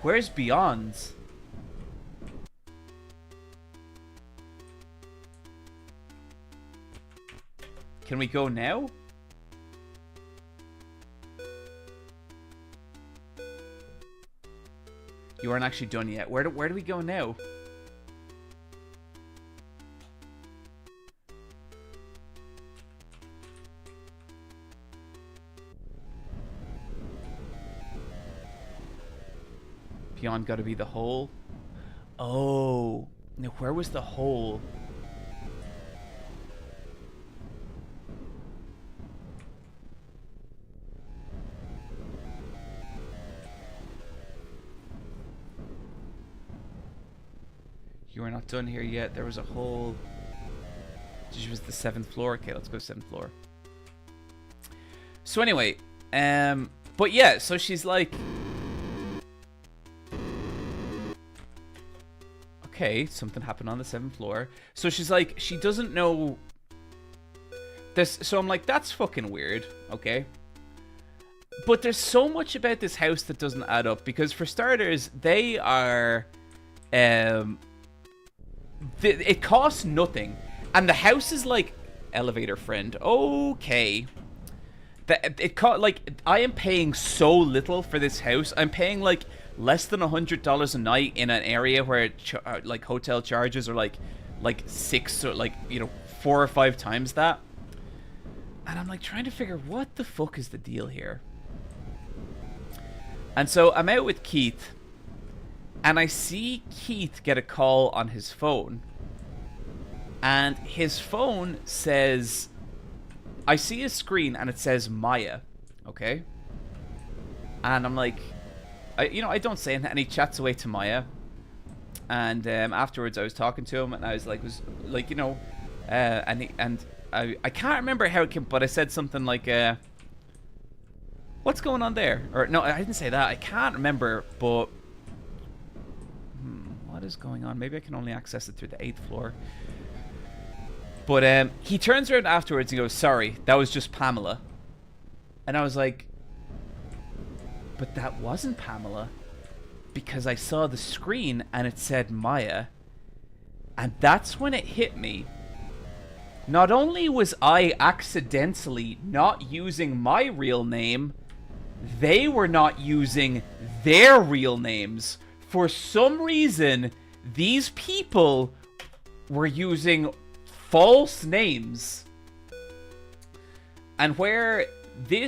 Where's beyond? Can we go now? You aren't actually done yet. Where do we go now? Beyond gotta be the hole. Oh. Now where was the hole? You are not done here yet. There was a hole. This was the 7th floor. Okay, let's go 7th floor. So anyway, but yeah, so she's like, okay, something happened on the 7th floor. So she's like, she doesn't know this. So I'm like, that's fucking weird. Okay. But there's so much about this house that doesn't add up, because for starters, they are, it costs nothing, and the house is like elevator friend. Okay, it cost like, I am paying so little for this house. I'm paying like less than $100 a night in an area where like hotel charges are like 6 or like, you know, 4 or 5 times that. And I'm like trying to figure what the fuck is the deal here. And so I'm out with Keith, and I see Keith get a call on his phone. And his phone says, I see a screen and it says Maya. Okay? And I'm like, I don't say anything. And he chats away to Maya. And afterwards I was talking to him, and I was like, and I can't remember how it came, but I said something like, what's going on there? Or no, I didn't say that. I can't remember, but what is going on? Maybe I can only access it through the 8th floor. But he turns around afterwards and goes, sorry, that was just Pamela. And I was like, but that wasn't Pamela, because I saw the screen and it said Maya. And that's when it hit me. Not only was I accidentally not using my real name, they were not using their real names. For some reason, these people were using false names. And where the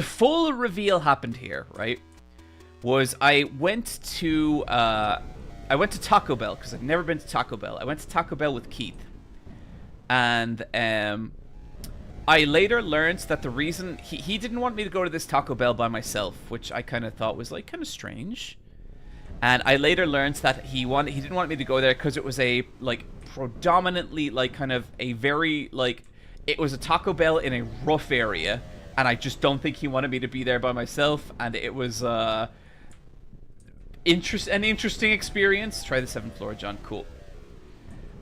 full reveal happened here, right, was I went to Taco Bell, because I've never been to Taco Bell. I went to Taco Bell with Keith. And I later learned that the reason he didn't want me to go to this Taco Bell by myself, which I kind of thought was like kind of strange. And I later learned that he didn't want me to go there because it was a like predominantly like kind of a very like, it was a Taco Bell in a rough area, and I just don't think he wanted me to be there by myself. And it was an interesting experience. Try the 7th floor, John. Cool.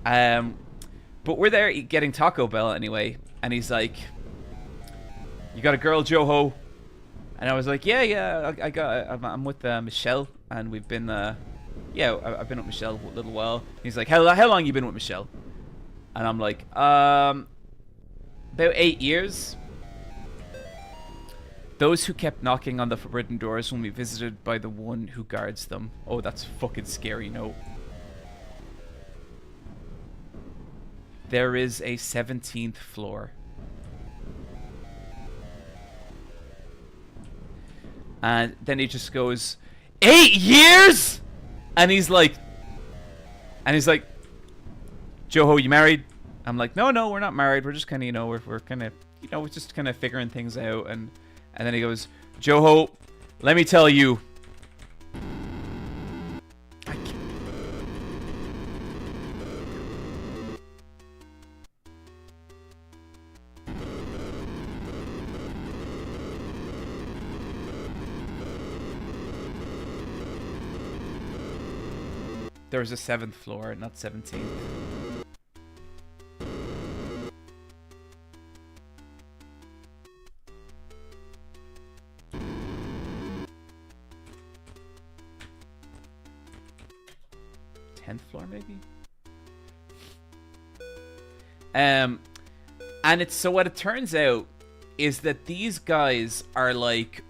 But we're there getting Taco Bell anyway, and he's like, "You got a girl, Joho?" And I was like, "Yeah, I'm with Michelle, and we've been, I've been with Michelle a little while." He's like, "How long you been with Michelle?" And I'm like, "About 8 years." Those who kept knocking on the forbidden doors when we visited by the one who guards them. Oh, that's fucking scary. No. There is a 17th floor. And then he just goes, 8 years? And he's like, Joho, you married? I'm like, no, we're not married. We're just kind of, we're kind of, we're just kind of figuring things out. And then he goes, Joho, let me tell you. There was a 7th floor, not 17th. Floor maybe. And it's so what it turns out is that these guys are like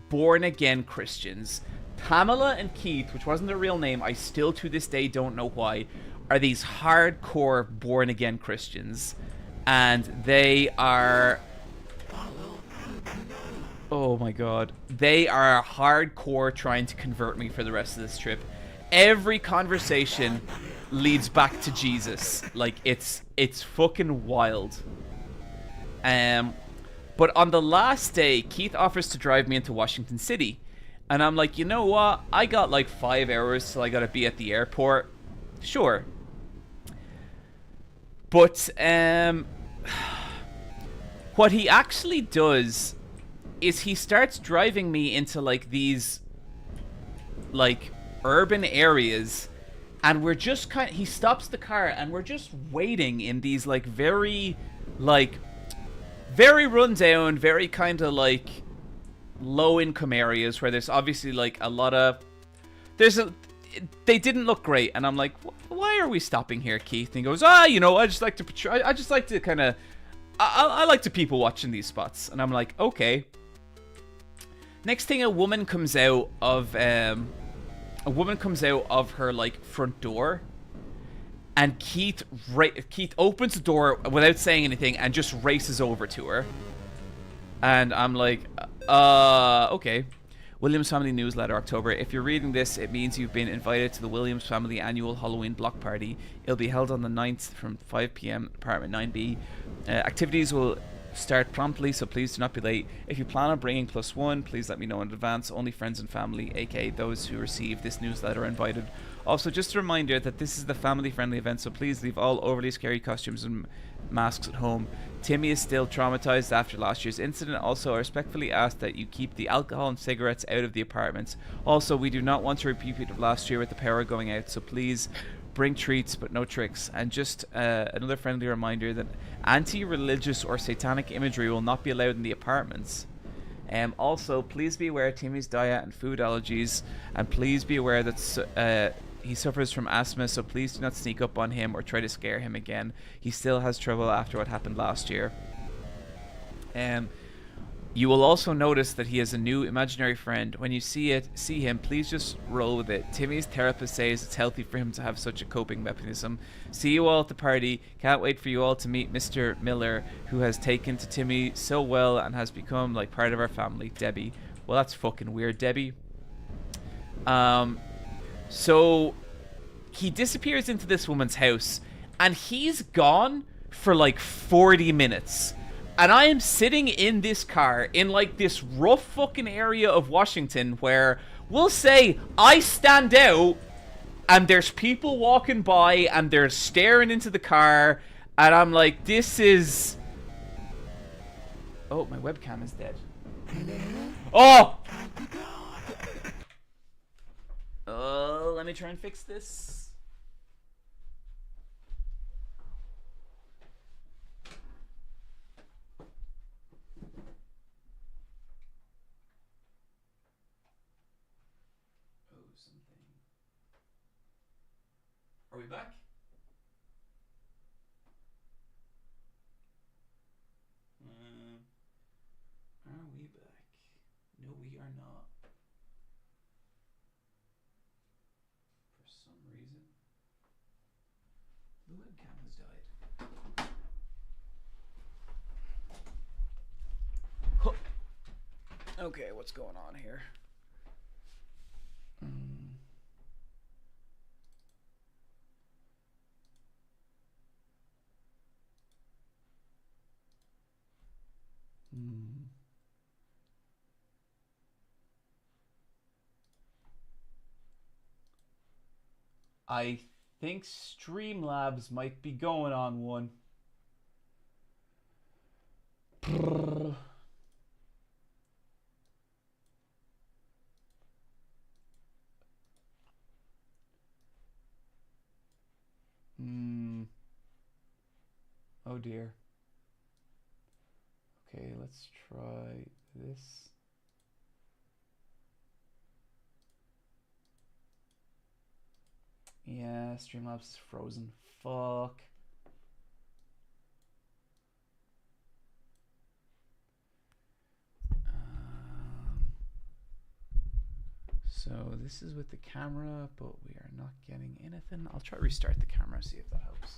born again Christians. Pamela and Keith, which wasn't their real name, I still to this day don't know why, are these hardcore born again Christians, and they are, oh my god, they are hardcore trying to convert me for the rest of this trip. Every conversation leads back to Jesus. Like, it's fucking wild. But on the last day, Keith offers to drive me into Washington City. And I'm like, you know what? I got like 5 hours till I gotta be at the airport. Sure. But, what he actually does is he starts driving me into like these, like, urban areas, and we're just he stops the car and we're just waiting in these like very run down, very kind of like low income areas where there's obviously like a lot of they didn't look great. And I'm like, why are we stopping here, Keith? And he goes, I just like to I just like to kind of I like to people watch in these spots. And I'm like, okay. Next thing, a woman comes out of her like front door, and Keith opens the door without saying anything and just races over to her. And I'm like, okay. Williams Family Newsletter, October. If you're reading this, it means you've been invited to the Williams Family annual Halloween block party. It'll be held on the 9th from 5 p.m. apartment 9B. Activities will start promptly, so please do not be late. If you plan on bringing +1, please let me know in advance. Only friends and family, aka those who receive this newsletter, are invited. Also, just a reminder that this is the family-friendly event, so please leave all overly scary costumes and masks at home. Timmy is still traumatized after last year's incident. Also, I respectfully ask that you keep the alcohol and cigarettes out of the apartments. Also, we do not want to repeat of last year with the power going out, so please bring treats but no tricks. And just another friendly reminder that anti-religious or satanic imagery will not be allowed in the apartments. Also, please be aware of Timmy's diet and food allergies, and please be aware that he suffers from asthma, so please do not sneak up on him or try to scare him again. He still has trouble after what happened last year. You will also notice that he has a new imaginary friend. When you see him, please just roll with it. Timmy's therapist says it's healthy for him to have such a coping mechanism. See you all at the party. Can't wait for you all to meet Mr. Miller, who has taken to Timmy so well and has become like part of our family. Debbie. Well, that's fucking weird, Debbie. So he disappears into this woman's house, and he's gone for like 40 minutes. And I am sitting in this car in like this rough fucking area of Washington where we'll say I stand out and there's people walking by and they're staring into the car, and I'm like, this is... Oh, my webcam is dead. Oh! Let me try and fix this. Are we back? Are we back? No, we are not. For some reason, the webcam has died. Okay, what's going on here? I think Streamlabs might be going on one. Oh dear. Okay, let's try this. Yeah, Streamlabs is frozen. Fuck. So this is with the camera, but we are not getting anything. I'll try to restart the camera, see if that helps.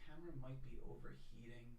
Camera might be overheating.